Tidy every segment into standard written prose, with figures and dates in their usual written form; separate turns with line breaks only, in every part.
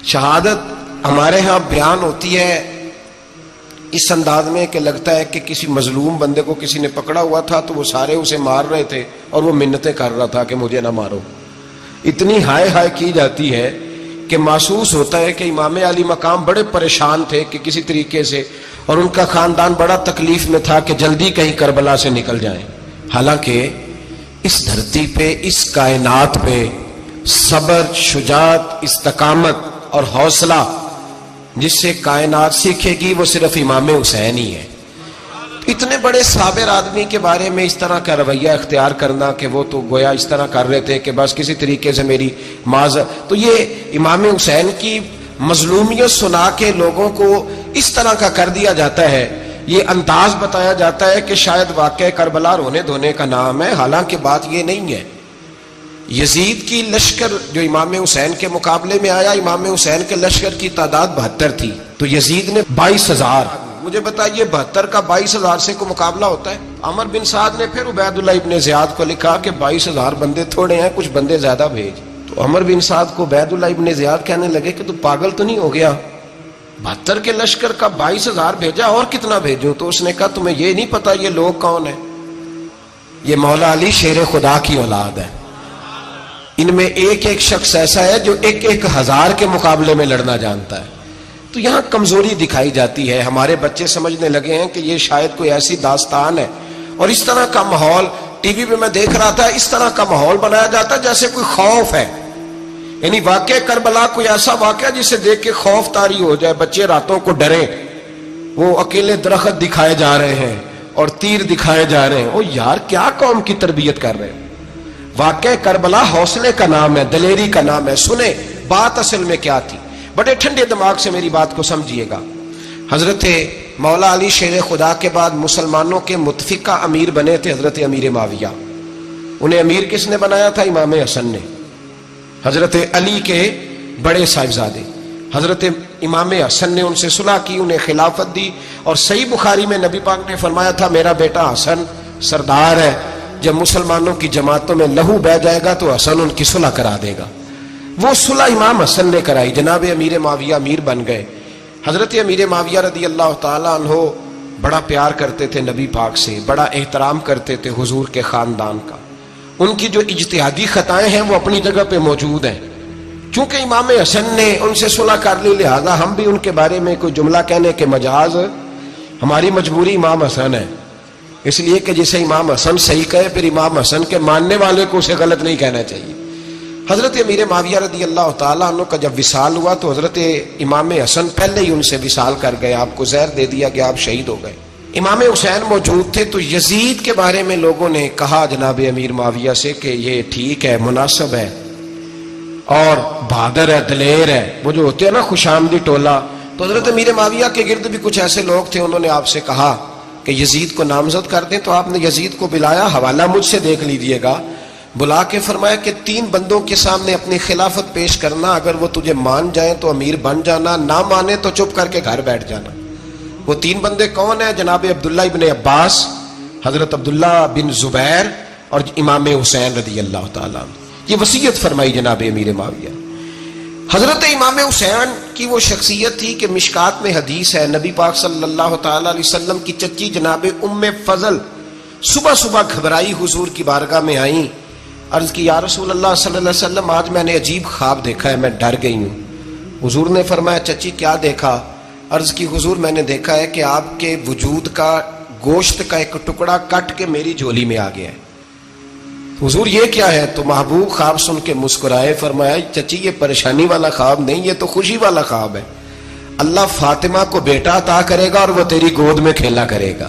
شہادت ہمارے ہاں بیان ہوتی ہے اس انداز میں کہ لگتا ہے کہ کسی مظلوم بندے کو کسی نے پکڑا ہوا تھا تو وہ سارے اسے مار رہے تھے اور وہ منتیں کر رہا تھا کہ مجھے نہ مارو. اتنی ہائے ہائے کی جاتی ہے کہ محسوس ہوتا ہے کہ امام علی مقام بڑے پریشان تھے کہ کسی طریقے سے، اور ان کا خاندان بڑا تکلیف میں تھا کہ جلدی کہیں کربلا سے نکل جائیں. حالانکہ اس دھرتی پہ، اس کائنات پہ صبر، شجاعت، استقامت اور حوصلہ جس سے کائنات سیکھے گی وہ صرف امام حسین ہی ہے. اتنے بڑے صابر آدمی کے بارے میں اس طرح کا رویہ اختیار کرنا کہ وہ تو گویا اس طرح کر رہے تھے کہ بس کسی طریقے سے میری تو یہ امام حسین کی مظلومیت سنا کے لوگوں کو اس طرح کا کر دیا جاتا ہے. یہ انداز بتایا جاتا ہے کہ شاید واقعہ کربلا رونے دھونے کا نام ہے، حالانکہ بات یہ نہیں ہے. یزید کی لشکر جو امام حسین کے مقابلے میں آیا، امام حسین کے لشکر کی تعداد 72 تھی تو یزید نے 22,000. مجھے بتائیے 72 کا 22,000 سے کو مقابلہ ہوتا ہے؟ عمر بن سعد نے پھر عبید اللہ ابن زیاد کو لکھا کہ 22,000 بندے تھوڑے ہیں، کچھ بندے زیادہ بھیج. تو عمر بن سعد کو عبید اللہ ابن زیاد کہنے لگے کہ تو پاگل تو نہیں ہو گیا، 72 کے لشکر کا 22,000 بھیجا، اور کتنا بھیجوں؟ تو اس نے کہا تمہیں یہ نہیں پتا یہ لوگ کون ہیں؟ یہ مولا علی شیر خدا کی اولاد ہے. ان میں ایک ایک شخص ایسا ہے جو 1,000 کے مقابلے میں لڑنا جانتا ہے. تو یہاں کمزوری دکھائی جاتی ہے. ہمارے بچے سمجھنے لگے ہیں کہ یہ شاید کوئی ایسی داستان ہے، اور اس طرح کا ماحول ٹی وی پہ میں دیکھ رہا تھا، اس طرح کا ماحول بنایا جاتا ہے جیسے کوئی خوف ہے. یعنی واقعہ کربلا کوئی ایسا واقعہ جسے دیکھ کے خوف طاری ہو جائے، بچے راتوں کو ڈریں. وہ اکیلے درخت دکھائے جا رہے ہیں اور تیر دکھائے جا رہے ہیں. او یار، کیا قوم کی تربیت کر رہے ہیں؟ واقعہ کربلا حوصلے کا نام ہے، دلیری کا نام ہے. سنیں بات اصل میں کیا تھی، بڑے ٹھنڈے دماغ سے میری بات کو سمجھیے گا. حضرت مولا علی شیر خدا کے بعد مسلمانوں کے متفقہ امیر بنے تھے حضرت امیر معاویہ. انہیں امیر کس نے بنایا تھا؟ امام حسن نے. حضرت علی کے بڑے صاحبزادے حضرت امام حسن نے ان سے صلح کی، انہیں خلافت دی. اور صحیح بخاری میں نبی پاک نے فرمایا تھا میرا بیٹا حسن سردار ہے، جب مسلمانوں کی جماعتوں میں لہو بہ جائے گا تو حسن ان کی صلح کرا دے گا. وہ صلح امام حسن نے کرائی. جناب امیر معاویہ امیر بن گئے. حضرت امیر معاویہ رضی اللہ تعالیٰ عنہ بڑا پیار کرتے تھے نبی پاک سے، بڑا احترام کرتے تھے حضور کے خاندان کا. ان کی جو اجتہادی خطائیں ہیں وہ اپنی جگہ پہ موجود ہیں. چونکہ امام حسن نے ان سے صلح کر لی، لہذا ہم بھی ان کے بارے میں کوئی جملہ کہنے کے مجاز، ہماری مجبوری امام حسن ہے. اس لیے کہ جسے امام حسن صحیح کہے پھر امام حسن کے ماننے والے کو اسے غلط نہیں کہنا چاہیے. حضرت امیر معاویہ رضی اللہ تعالیٰ عنہ کا جب وصال ہوا تو حضرت امام حسن پہلے ہی ان سے وصال کر گئے، آپ کو زہر دے دیا کہ آپ شہید ہو گئے. امام حسین موجود تھے تو یزید کے بارے میں لوگوں نے کہا جناب امیر معاویہ سے کہ یہ ٹھیک ہے، مناسب ہے اور بہادر ہے، دلیر ہے، وہ جو ہوتے ہیں نا خوش آمدی ٹولہ. تو حضرت امیر معاویہ کے گرد بھی کچھ ایسے لوگ تھے، انہوں نے آپ سے کہا کہ یزید کو نامزد کر دیں. تو آپ نے یزید کو بلایا، حوالہ مجھ سے دیکھ لیجئے گا. بلا کے فرمایا کہ 3 بندوں کے سامنے اپنی خلافت پیش کرنا، اگر وہ تجھے مان جائیں تو امیر بن جانا، نہ مانے تو چپ کر کے گھر بیٹھ جانا. وہ 3 بندے کون ہیں؟ جناب عبداللہ ابن عباس، حضرت عبداللہ بن زبیر اور امام حسین رضی اللہ تعالیٰ عنہ. یہ وصیت فرمائی جناب امیر معاویہ. حضرت امام حسین کی وہ شخصیت تھی کہ مشکات میں حدیث ہے، نبی پاک صلی اللہ تعالیٰ علیہ وسلم کی چچی جناب ام فضل صبح صبح گھبرائی حضور کی بارگاہ میں آئیں. عرض کی یا رسول اللہ صلی اللہ علیہ وسلم، آج میں نے عجیب خواب دیکھا ہے، میں ڈر گئی ہوں. حضور نے فرمایا چچی کیا دیکھا؟ عرض کی حضور میں نے دیکھا ہے کہ آپ کے وجود کا گوشت کا ایک ٹکڑا کٹ کے میری جھولی میں آ گیا ہے. حضور یہ کیا ہے؟ تو محبوب خواب سن کے مسکرائے، فرمایا چچی یہ پریشانی والا خواب نہیں، یہ تو خوشی والا خواب ہے. اللہ فاطمہ کو بیٹا عطا کرے گا اور وہ تیری گود میں کھیلا کرے گا.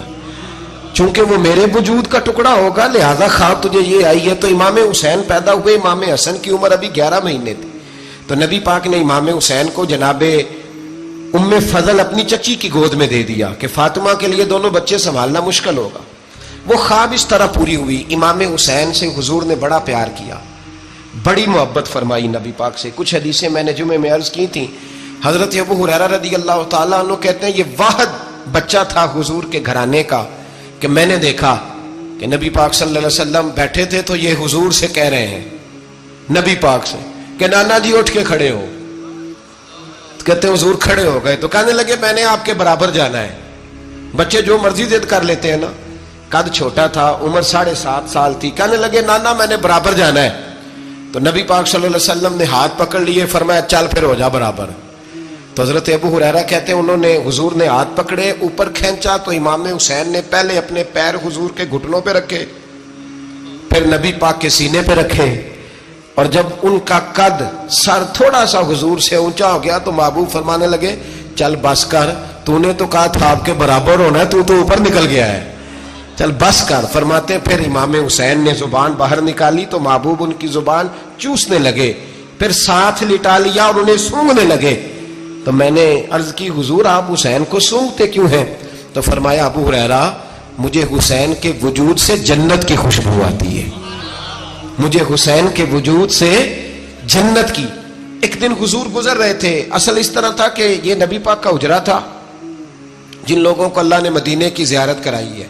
چونکہ وہ میرے وجود کا ٹکڑا ہوگا لہذا خواب تجھے یہ آئی ہے. تو امام حسین پیدا ہوئے، امام حسن کی عمر ابھی 11 مہینے تھی. تو نبی پاک نے امام حسین کو جناب ام فضل اپنی چچی کی گود میں دے دیا کہ فاطمہ کے لیے دونوں بچے سنبھالنا مشکل ہوگا. وہ خواب اس طرح پوری ہوئی. امام حسین سے حضور نے بڑا پیار کیا، بڑی محبت فرمائی نبی پاک سے. کچھ حدیثیں میں نے جمعے میں عرض کی تھیں. حضرت ابو ہریرہ رضی اللہ تعالیٰ عنہ کہتے ہیں یہ واحد بچہ تھا حضور کے گھرانے کا کہ میں نے دیکھا کہ نبی پاک صلی اللہ علیہ وسلم بیٹھے تھے تو یہ حضور سے کہہ رہے ہیں، نبی پاک سے، کہ نانا جی اٹھ کے کھڑے ہو. کہتے ہیں حضور کھڑے ہو گئے تو کہنے لگے میں نے آپ کے برابر جانا ہے. بچے جو مرضی ضد کر لیتے ہیں نا. قد چھوٹا تھا, عمر 7.5 سال تھی. کہنے لگے نانا میں نے برابر جانا ہے. تو نبی پاک صلی اللہ علیہ وسلم نے ہاتھ پکڑ لیے, فرمایا چل پھر ہو جا برابر. تو حضرت ابو ہریرہ کہتے ہیں انہوں نے حضور نے ہاتھ پکڑے, اوپر کھینچا تو امام حسین نے پہلے اپنے پیر حضور کے گھٹنوں پہ رکھے, پھر نبی پاک کے سینے پہ رکھے, اور جب ان کا قد سر تھوڑا سا حضور سے اونچا ہو گیا تو محبوب فرمانے لگے چل بس کر, تو نے تو کہا تھا آپ کے برابر ہونا ہے, تو اوپر نکل گیا ہے, چل بس کر. فرماتے پھر امام حسین نے زبان باہر نکالی تو محبوب ان کی زبان چوسنے لگے, پھر ساتھ لٹا لیا اور انہیں سونگھنے لگے. تو میں نے عرض کی حضور آپ حسین کو سونگھتے کیوں ہیں؟ تو فرمایا ابو ہریرہ مجھے حسین کے وجود سے جنت کی خوشبو آتی ہے, مجھے حسین کے وجود سے جنت کی. ایک دن حضور گزر رہے تھے. اصل اس طرح تھا کہ یہ نبی پاک کا حجرہ تھا. جن لوگوں کو اللہ نے مدینے کی زیارت کرائی ہے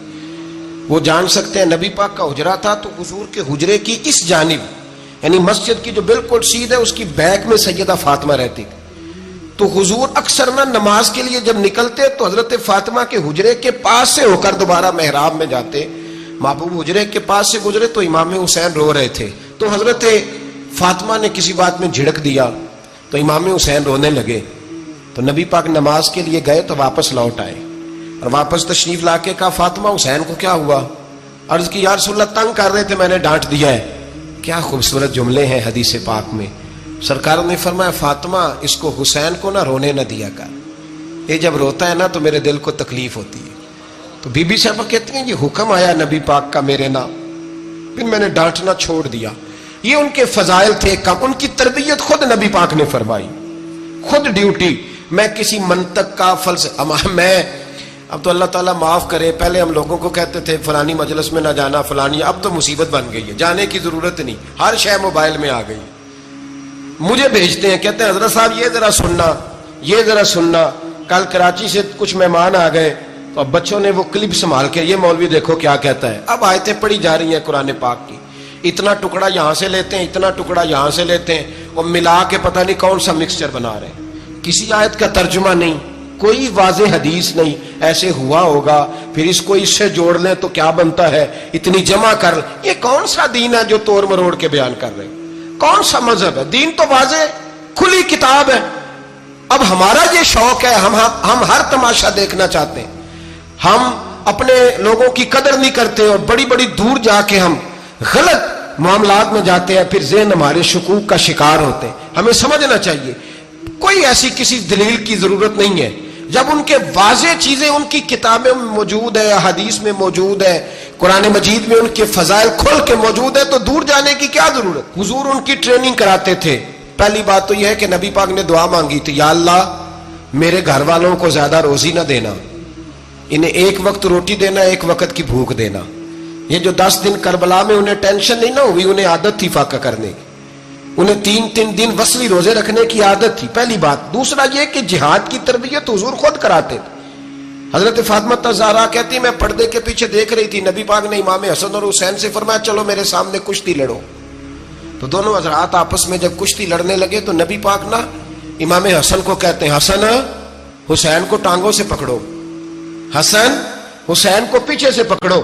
وہ جان سکتے ہیں نبی پاک کا حجرہ تھا. تو حضور کے حجرے کی اس جانب یعنی مسجد کی جو بالکل سیدھ ہے اس کی بیک میں سیدہ فاطمہ رہتی. تو حضور اکثر نہ نماز کے لیے جب نکلتے تو حضرت فاطمہ کے حجرے کے پاس سے ہو کر دوبارہ محراب میں جاتے. محبوب حجرے کے پاس سے گزرے تو امام حسین رو رہے تھے. تو حضرت فاطمہ نے کسی بات میں جھڑک دیا تو امام حسین رونے لگے. تو نبی پاک نماز کے لیے گئے تو واپس لوٹ آئے اور واپس تشریف لا کے کہا فاطمہ حسین کو کیا ہوا؟ عرض کی یا رسول اللہ تنگ کر رہے تھے میں نے ڈانٹ دیا ہے. کیا خوبصورت جملے ہیں حدیث پاک میں. سرکار نے فرمایا فاطمہ اس کو حسین کو نہ رونے نہ دیا کر, یہ جب روتا ہے نا تو میرے دل کو تکلیف ہوتی ہے. تو بی بی صاحبہ کہتی ہیں یہ حکم آیا نبی پاک کا میرے نام, پھر میں نے ڈانٹنا چھوڑ دیا. یہ ان کے فضائل تھے کم, ان کی تربیت خود نبی پاک نے فرمائی, خود ڈیوٹی. میں کسی منطق کا فلسفہ میں اب تو اللہ تعالیٰ معاف کرے, پہلے ہم لوگوں کو کہتے تھے فلانی مجلس میں نہ جانا فلانی, اب تو مصیبت بن گئی ہے, جانے کی ضرورت نہیں, ہر شے موبائل میں آ گئی. مجھے بھیجتے ہیں کہتے ہیں حضرت صاحب یہ ذرا سننا, یہ ذرا سننا. کل کراچی سے کچھ مہمان آ گئے تو اب بچوں نے وہ کلپ سنبھال کے یہ مولوی دیکھو کیا کہتا ہے. اب آیتیں پڑھی جا رہی ہیں قرآن پاک کی, اتنا ٹکڑا یہاں سے لیتے ہیں, اتنا ٹکڑا یہاں سے لیتے ہیں, اور ملا کے پتہ نہیں کون سا مکسچر بنا رہے ہیں. کسی آیت کا ترجمہ نہیں, کوئی واضح حدیث نہیں. ایسے ہوا ہوگا پھر اس کو اس سے جوڑ لیں تو کیا بنتا ہے, اتنی جمع کر لیں. یہ کون سا دین ہے جو توڑ مروڑ کے بیان کر رہے ہیں؟ کون سا مذہب ہے؟ دین تو واضح کھلی کتاب ہے. اب ہمارا یہ شوق ہے, ہم ہر تماشا دیکھنا چاہتے ہیں, ہم اپنے لوگوں کی قدر نہیں کرتے اور بڑی بڑی دور جا کے ہم غلط معاملات میں جاتے ہیں, پھر ذہن ہمارے شکوک کا شکار ہوتے ہیں. ہمیں سمجھنا چاہیے کوئی ایسی کسی دلیل کی ضرورت نہیں ہے. جب ان کے واضح چیزیں ان کی کتابیں میں موجود ہے, حدیث میں موجود ہے, قرآن مجید میں ان کے فضائل کھل کے موجود ہے, تو دور جانے کی کیا ضرورت. حضور ان کی ٹریننگ کراتے تھے. پہلی بات تو یہ ہے کہ نبی پاک نے دعا مانگی تھی, یا اللہ میرے گھر والوں کو زیادہ روزی نہ دینا, انہیں ایک وقت روٹی دینا, ایک وقت کی بھوک دینا. یہ جو 10 دن کربلا میں انہیں ٹینشن نہیں نہ ہوئی, انہیں عادت تھی فاقہ کرنے کی, انہیں 3 دن وصلی روزے رکھنے کی عادت تھی. پہلی بات. دوسرا یہ کہ جہاد کی تربیت حضور خود کراتے تھے. حضرت فاطمہ زہرا کہتی میں پردے کے پیچھے دیکھ رہی تھی, نبی پاک نے امام حسن اور حسین سے فرمایا چلو میرے سامنے کشتی لڑو. تو دونوں حضرات آپس میں جب کشتی لڑنے لگے تو نبی پاک نا امام حسن کو کہتے ہیں حسن حسین کو ٹانگوں سے پکڑو, حسن حسین کو پیچھے سے پکڑو.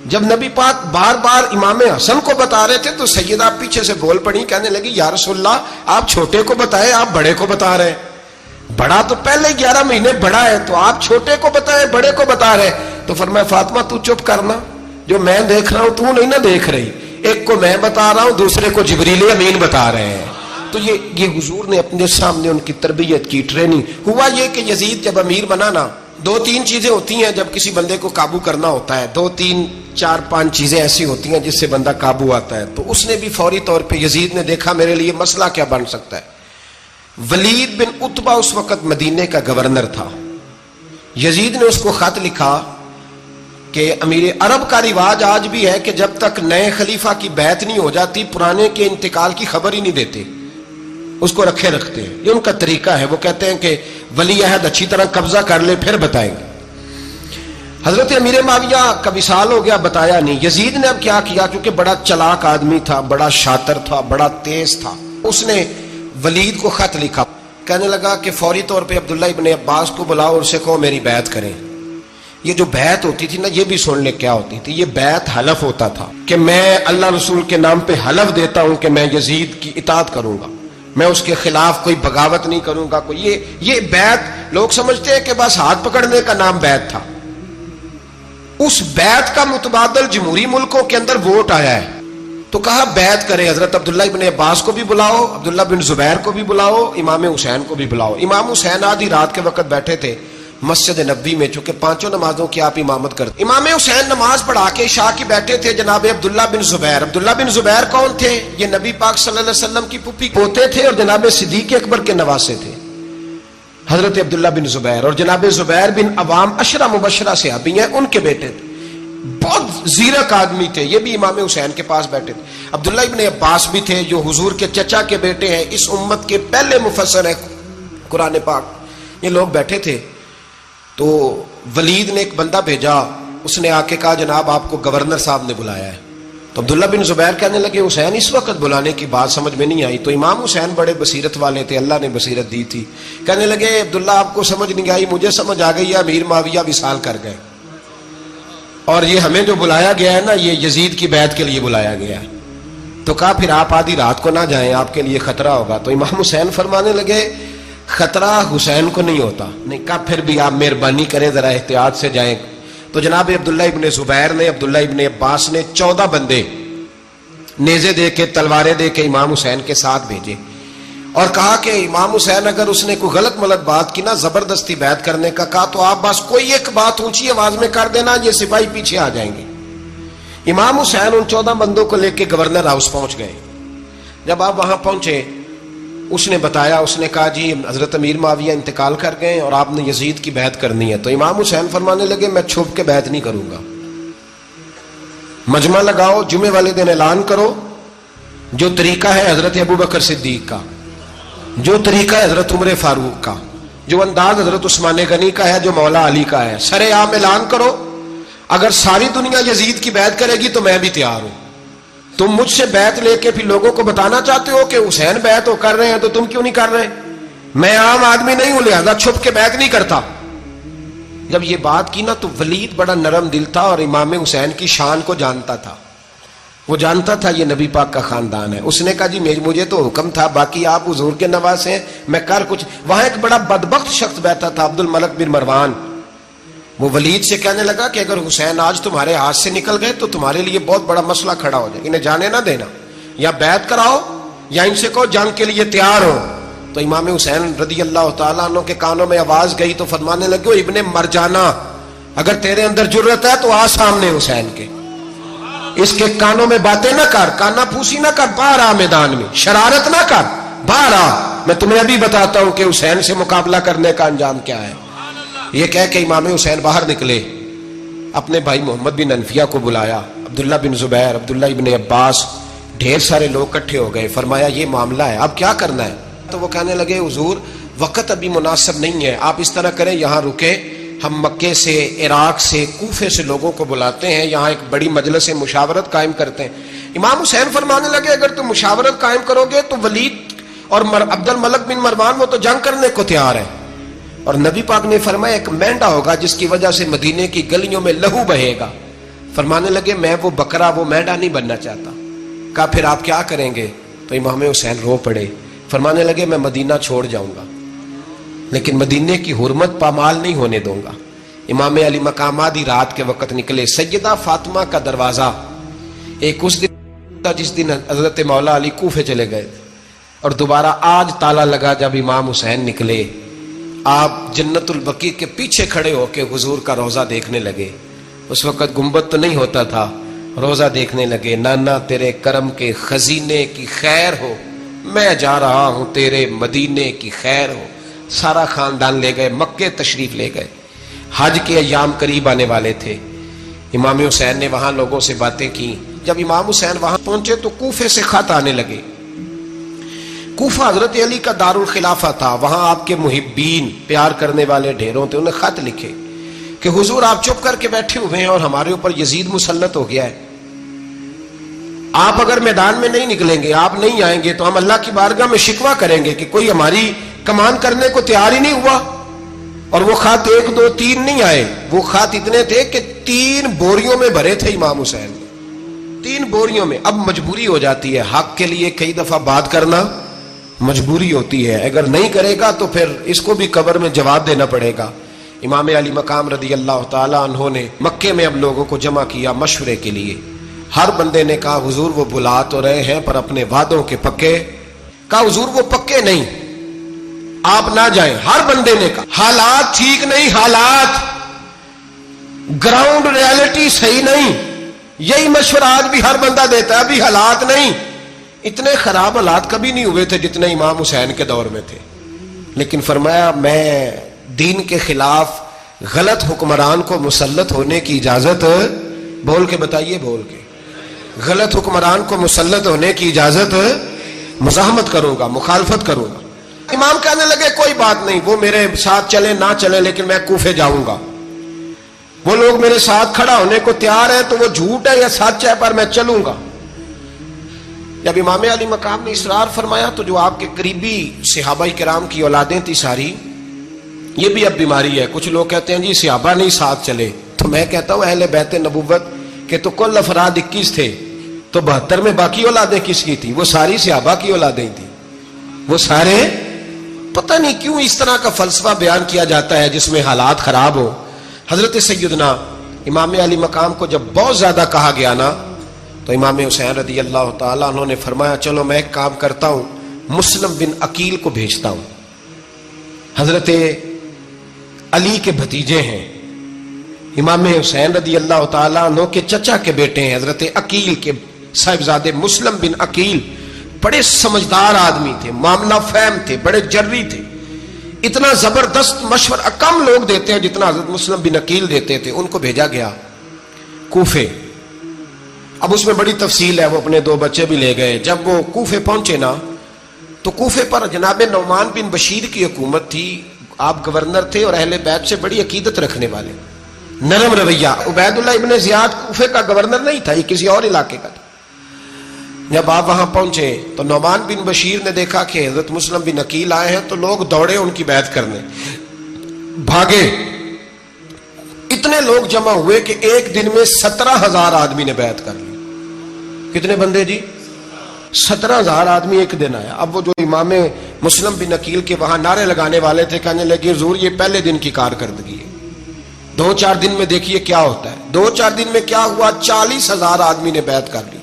جب نبی پاک بار بار امام حسن کو بتا رہے تھے تو سیدہ پیچھے سے بول پڑی, کہنے لگی یا رسول اللہ آپ چھوٹے کو بتائیں, آپ بڑے کو بتا رہے ہیں. بڑا تو پہلے 11 مہینے بڑا ہے, تو آپ چھوٹے کو بتائیں بڑے کو بتا رہے. تو فرمایا فاطمہ تو چپ کرنا, جو میں دیکھ رہا ہوں تو نہیں نہ دیکھ رہی, ایک کو میں بتا رہا ہوں دوسرے کو جبریل امین بتا رہے ہیں. تو یہ حضور نے اپنے سامنے ان کی تربیت کی, ٹریننگ. ہوا یہ کہ یزید جب امیر بنا نا, 2-3 چیزیں ہوتی ہیں جب کسی بندے کو قابو کرنا ہوتا ہے, 2-3-4-5 چیزیں ایسی ہوتی ہیں جس سے بندہ قابو آتا ہے. تو اس نے بھی فوری طور پہ یزید نے دیکھا میرے لیے مسئلہ کیا بن سکتا ہے. ولید بن عتبہ اس وقت مدینے کا گورنر تھا. یزید نے اس کو خط لکھا کہ امیر عرب کا رواج آج بھی ہے کہ جب تک نئے خلیفہ کی بیعت نہیں ہو جاتی پرانے کے انتقال کی خبر ہی نہیں دیتے, اس کو رکھے رکھتے ہیں. یہ ان کا طریقہ ہے. وہ کہتے ہیں کہ ولی عہد اچھی طرح قبضہ کر لے پھر بتائیں گے. حضرت امیر معاویہ کا وصال ہو گیا, بتایا نہیں. یزید نے اب کیا کیا, کیونکہ بڑا چلاک آدمی تھا, بڑا شاطر تھا, بڑا تیز تھا, اس نے ولید کو خط لکھا, کہنے لگا کہ فوری طور پہ عبداللہ ابن عباس کو بلاؤ اور اسے کہو میری بیعت کریں. یہ جو بیعت ہوتی تھی نا، یہ بھی سن لے کیا ہوتی تھی. یہ بیعت حلف ہوتا تھا کہ میں اللہ رسول کے نام پہ حلف دیتا ہوں کہ میں یزید کی اطاعت کروں گا، میں اس کے خلاف کوئی بغاوت نہیں کروں گا. کوئی یہ بیعت لوگ سمجھتے ہیں کہ بس ہاتھ پکڑنے کا نام بیعت تھا. اس بیعت کا متبادل جمہوری ملکوں کے اندر ووٹ آیا ہے. تو کہا بیعت کرے. حضرت عبداللہ ابن عباس کو بھی بلاؤ، عبداللہ بن زبیر کو بھی بلاؤ، امام حسین کو بھی بلاؤ. امام حسین آدھی رات کے وقت بیٹھے تھے مسجد نبوی میں، چونکہ 5 نمازوں کی آپ امامت کرتے. امام حسین نماز پڑھا کے عشاء کی بیٹھے تھے. جناب عبداللہ بن زبیر، عبداللہ بن زبیر کون تھے؟ یہ نبی پاک صلی اللہ علیہ وسلم کی پھوپھی پوتے تھے اور جناب صدیق اکبر کے نواسے تھے حضرت عبداللہ بن زبیر. اور جناب زبیر بن عوام عشرہ مبشرہ صحابی ہیں، ان کے بیٹے تھے. بہت زیرک آدمی تھے. یہ بھی امام حسین کے پاس بیٹھے تھے. عبداللہ ابن عباس بھی تھے جو حضور کے چچا کے بیٹے ہیں، اس امت کے پہلے مفسر ہیں قرآن پاک. یہ لوگ بیٹھے تھے. تو ولید نے ایک بندہ بھیجا، اس نے آ کے کہا جناب آپ کو گورنر صاحب نے بلایا ہے. تو عبداللہ بن زبیر کہنے لگے حسین اس وقت بلانے کی بات سمجھ میں نہیں آئی. تو امام حسین بڑے بصیرت والے تھے، اللہ نے بصیرت دی تھی. کہنے لگے عبداللہ آپ کو سمجھ نہیں آئی، مجھے سمجھ آ گئی ہے، امیر معاویہ وصال کر گئے اور یہ ہمیں جو بلایا گیا ہے نا، یہ یزید کی بیعت کے لیے بلایا گیا ہے. تو کہا پھر آپ آدھی رات کو نہ جائیں، آپ کے لیے خطرہ ہوگا. تو امام حسین فرمانے لگے خطرہ حسین کو نہیں ہوتا. نہیں کہا پھر بھی آپ مہربانی کریں ذرا احتیاط سے جائیں. تو جناب عبداللہ ابن زبیر نے، عبداللہ ابن عباس نے 14 بندے نیزے دے کے، تلواریں دے کے امام حسین کے ساتھ بھیجے اور کہا کہ امام حسین اگر اس نے کوئی غلط ملت بات کی نا، زبردستی بیعت کرنے کا کہا، تو آپ بس کوئی ایک بات اونچی آواز میں کر دینا، یہ سپاہی پیچھے آ جائیں گے. امام حسین ان 14 بندوں کو لے کے گورنر ہاؤس پہنچ گئے. جب آپ وہاں پہنچے اس نے بتایا، اس نے کہا جی حضرت امیر معاویہ انتقال کر گئے اور آپ نے یزید کی بیعت کرنی ہے. تو امام حسین فرمانے لگے میں چھپ کے بیعت نہیں کروں گا. مجمع لگاؤ، جمعے والے دن اعلان کرو. جو طریقہ ہے حضرت ابوبکر صدیق کا، جو طریقہ ہے حضرت عمر فاروق کا، جو انداز حضرت عثمان غنی کا ہے، جو مولا علی کا ہے، سرے عام اعلان کرو. اگر ساری دنیا یزید کی بیعت کرے گی تو میں بھی تیار ہوں. تم مجھ سے بیعت لے کے پھر لوگوں کو بتانا چاہتے ہو کہ حسین بیعت ہو کر رہے ہیں تو تم کیوں نہیں کر رہے؟ میں عام آدمی نہیں ہوں، لہذا چھپ کے بیعت نہیں کرتا. جب یہ بات کی نا تو ولید بڑا نرم دل تھا اور امام حسین کی شان کو جانتا تھا. وہ جانتا تھا یہ نبی پاک کا خاندان ہے. اس نے کہا جی مجھے تو حکم تھا، باقی آپ حضور کے نواسے ہیں، میں کر کچھ. وہاں ایک بڑا بدبخت شخص بیٹھا تھا، عبد الملک بن مروان. وہ ولید سے کہنے لگا کہ اگر حسین آج تمہارے ہاتھ سے نکل گئے تو تمہارے لیے بہت بڑا مسئلہ کھڑا ہو جائے. انہیں جانے نہ دینا، یا بیعت کراؤ یا ان سے کہو جنگ کے لیے تیار ہو. تو امام حسین رضی اللہ تعالیٰ عنہ کے کانوں میں آواز گئی تو فرمانے لگے ابن مرجانہ، اگر تیرے اندر جرت ہے تو آ سامنے حسین کے، اس کے کانوں میں باتیں نہ کر، کانا پھوسی نہ کر، باہر آ میدان میں، شرارت نہ کر، باہر آ. میں تمہیں ابھی بتاتا ہوں کہ حسین سے مقابلہ کرنے کا انجام کیا ہے. یہ کہہ کہ امام حسین باہر نکلے، اپنے بھائی محمد بن انفیہ کو بلایا، عبداللہ بن زبیر، عبداللہ ابن عباس، ڈھیر سارے لوگ اکٹھے ہو گئے. فرمایا یہ معاملہ ہے، اب کیا کرنا ہے؟ تو وہ کہنے لگے حضور وقت ابھی مناسب نہیں ہے، آپ اس طرح کریں یہاں رکے، ہم مکے سے، عراق سے، کوفے سے لوگوں کو بلاتے ہیں، یہاں ایک بڑی مجلس مشاورت قائم کرتے ہیں. امام حسین فرمانے لگے اگر تم مشاورت قائم کرو گے تو ولید اور عبد الملک بن مروان وہ تو جنگ کرنے کو تیار ہے، اور نبی پاک نے فرمایا ایک مینڈا ہوگا جس کی وجہ سے مدینے کی گلیوں میں لہو بہے گا. فرمانے لگے میں وہ بکرا، وہ مینڈا نہیں بننا چاہتا. کہا پھر آپ کیا کریں گے؟ تو امام حسین رو پڑے. فرمانے لگے میں مدینہ چھوڑ جاؤں گا لیکن مدینے کی حرمت پامال نہیں ہونے دوں گا. امام علی مقام آدھی رات کے وقت نکلے. سیدہ فاطمہ کا دروازہ ایک اس دن تھا جس دن حضرت مولا علی کوفے چلے گئے اور دوبارہ آج تالا لگا جب امام حسین نکلے. آپ جنت البقیع کے پیچھے کھڑے ہو کے حضور کا روضہ دیکھنے لگے. اس وقت گنبد تو نہیں ہوتا تھا، روضہ دیکھنے لگے. نانا تیرے کرم کے خزینے کی خیر ہو، میں جا رہا ہوں تیرے مدینے کی خیر ہو. سارا خاندان لے گئے، مکے تشریف لے گئے. حج کے ایام قریب آنے والے تھے. امام حسین نے وہاں لوگوں سے باتیں کی. جب امام حسین وہاں پہنچے تو کوفے سے خط آنے لگے. کوفہ حضرت علی کا دارالخلافہ تھا، وہاں آپ کے محبین، پیار کرنے والے ڈھیروں تھے. انہیں خط لکھے کہ حضور آپ چپ کر کے بیٹھے ہوئے ہیں اور ہمارے اوپر یزید مسلط ہو گیا ہے. آپ اگر میدان میں نہیں نکلیں گے، آپ نہیں آئیں گے تو ہم اللہ کی بارگاہ میں شکوہ کریں گے کہ کوئی ہماری کمان کرنے کو تیار ہی نہیں ہوا. اور وہ خط 1 2 3 نہیں آئے, وہ خط اتنے تھے کہ 3 بوریوں میں بھرے تھے امام حسین, 3 بوریوں میں. اب مجبوری ہو جاتی ہے, حق کے لیے کئی دفعہ بات کرنا مجبوری ہوتی ہے, اگر نہیں کرے گا تو پھر اس کو بھی قبر میں جواب دینا پڑے گا. امام علی مقام رضی اللہ تعالیٰ عنہ نے مکے میں اب لوگوں کو جمع کیا مشورے کے لیے. ہر بندے نے کہا حضور وہ بلا تو رہے ہیں پر اپنے وعدوں کے پکے. کہا حضور وہ پکے نہیں, آپ نہ جائیں. ہر بندے نے کہا حالات ٹھیک نہیں, حالات گراؤنڈ ریالٹی صحیح نہیں. یہی مشورہ آج بھی ہر بندہ دیتا ہے, ابھی حالات نہیں. اتنے خراب حالات کبھی نہیں ہوئے تھے جتنے امام حسین کے دور میں تھے. لیکن فرمایا میں دین کے خلاف غلط حکمران کو مسلط ہونے کی اجازت, بول کے بتائیے, بول کے, غلط حکمران کو مسلط ہونے کی اجازت, مزاحمت کروں گا, مخالفت کروں گا. امام کہنے لگے کوئی بات نہیں, وہ میرے ساتھ چلے نہ چلے لیکن میں کوفے جاؤں گا. وہ لوگ میرے ساتھ کھڑا ہونے کو تیار ہے تو وہ جھوٹ ہے یا سچ ہے پر میں چلوں گا. جب امام علی مقام نے اصرار فرمایا تو جو آپ کے قریبی صحابہ کرام کی اولادیں تھی ساری, یہ بھی اب بیماری ہے. کچھ لوگ کہتے ہیں جی صحابہ نہیں ساتھ چلے, تو میں کہتا ہوں اہل بیت نبوت کے تو کل افراد 21 تھے, تو 72 میں باقی اولادیں کس کی تھی؟ وہ ساری صحابہ کی اولادیں تھیں. وہ سارے, پتہ نہیں کیوں اس طرح کا فلسفہ بیان کیا جاتا ہے جس میں حالات خراب ہو. حضرت سیدنا امام علی مقام کو جب بہت زیادہ کہا گیا نا, تو امام حسین رضی اللہ تعالیٰ انہوں نے فرمایا چلو میں ایک کام کرتا ہوں, مسلم بن عقیل کو بھیجتا ہوں. حضرت علی کے بھتیجے ہیں, امام حسین رضی اللہ تعالیٰ عنہ کے چچا کے بیٹے ہیں, حضرت عقیل کے صاحبزادے مسلم بن عقیل. بڑے سمجھدار آدمی تھے, معاملہ فہم تھے, بڑے جری تھے. اتنا زبردست مشورہ کم لوگ دیتے ہیں جتنا حضرت مسلم بن عقیل دیتے تھے. ان کو بھیجا گیا کوفے. اب اس میں بڑی تفصیل ہے, وہ اپنے 2 بچے بھی لے گئے. جب وہ کوفے پہنچے نا, تو کوفے پر جناب نعمان بن بشیر کی حکومت تھی. آپ گورنر تھے اور اہل بیت سے بڑی عقیدت رکھنے والے, نرم رویہ. عبید اللہ ابن زیاد کوفے کا گورنر نہیں تھا, یہ کسی اور علاقے کا تھا. جب آپ وہاں پہنچے تو نعمان بن بشیر نے دیکھا کہ حضرت مسلم بن عقیل آئے ہیں, تو لوگ دوڑے ان کی بیعت کرنے, بھاگے. اتنے لوگ جمع ہوئے کہ ایک دن میں 17,000 آدمی نے بیعت کر لی. کتنے بندے جی؟ 17,000 آدمی ایک دن آیا. اب وہ جو امام مسلم بن عقیل کے وہاں نعرے لگانے والے تھے, کہنے لگے حضور یہ پہلے دن کی کارکردگی ہے, 2-4 دن میں دیکھیے کیا ہوتا ہے. 2-4 دن میں کیا ہوا, 40,000 آدمی نے بیعت کر لی.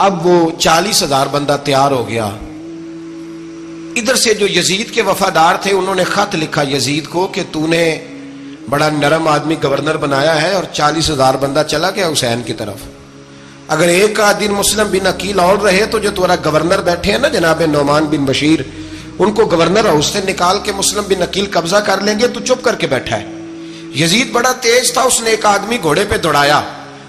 اب وہ 40,000 بندہ تیار ہو گیا. ادھر سے جو یزید کے وفادار تھے انہوں نے خط لکھا یزید کو کہ تو نے بڑا نرم آدمی گورنر بنایا ہے اور 40,000 بندہ چلا گیا حسین کی طرف. اگر ایک دن مسلم بن عقیل اور رہے تو جو تمہارا گورنر بیٹھے ہیں نا جناب نعمان بن بشیر, ان کو گورنر ہاؤس سے نکال کے مسلم بن عقیل قبضہ کر لیں گے. تو چپ کر کے بیٹھا ہے. یزید بڑا تیز تھا, اس نے ایک آدمی گھوڑے پہ دوڑایا.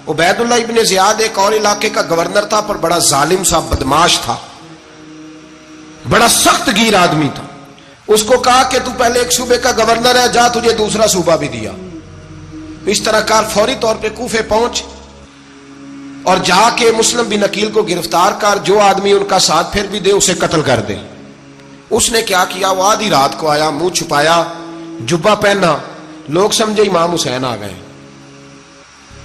عبید اللہ ابن زیاد ایک اور علاقے کا گورنر تھا, پر بڑا ظالم سا بدماش تھا, بڑا سخت گیر آدمی تھا. اس کو کہا کہ تو پہلے ایک صوبے کا گورنر ہے, جا تجھے دوسرا صوبہ بھی دیا. اس طرح کار فوری طور پہ کوفے پہنچ اور جا کے مسلم بن عقیل کو گرفتار کر, جو آدمی ان کا ساتھ پھر بھی دے اسے قتل کر دے. اس نے کیا کیا, وہ آدھی رات کو آیا, منہ چھپایا, جبہ پہنا, لوگ سمجھے امام حسین آ گئے.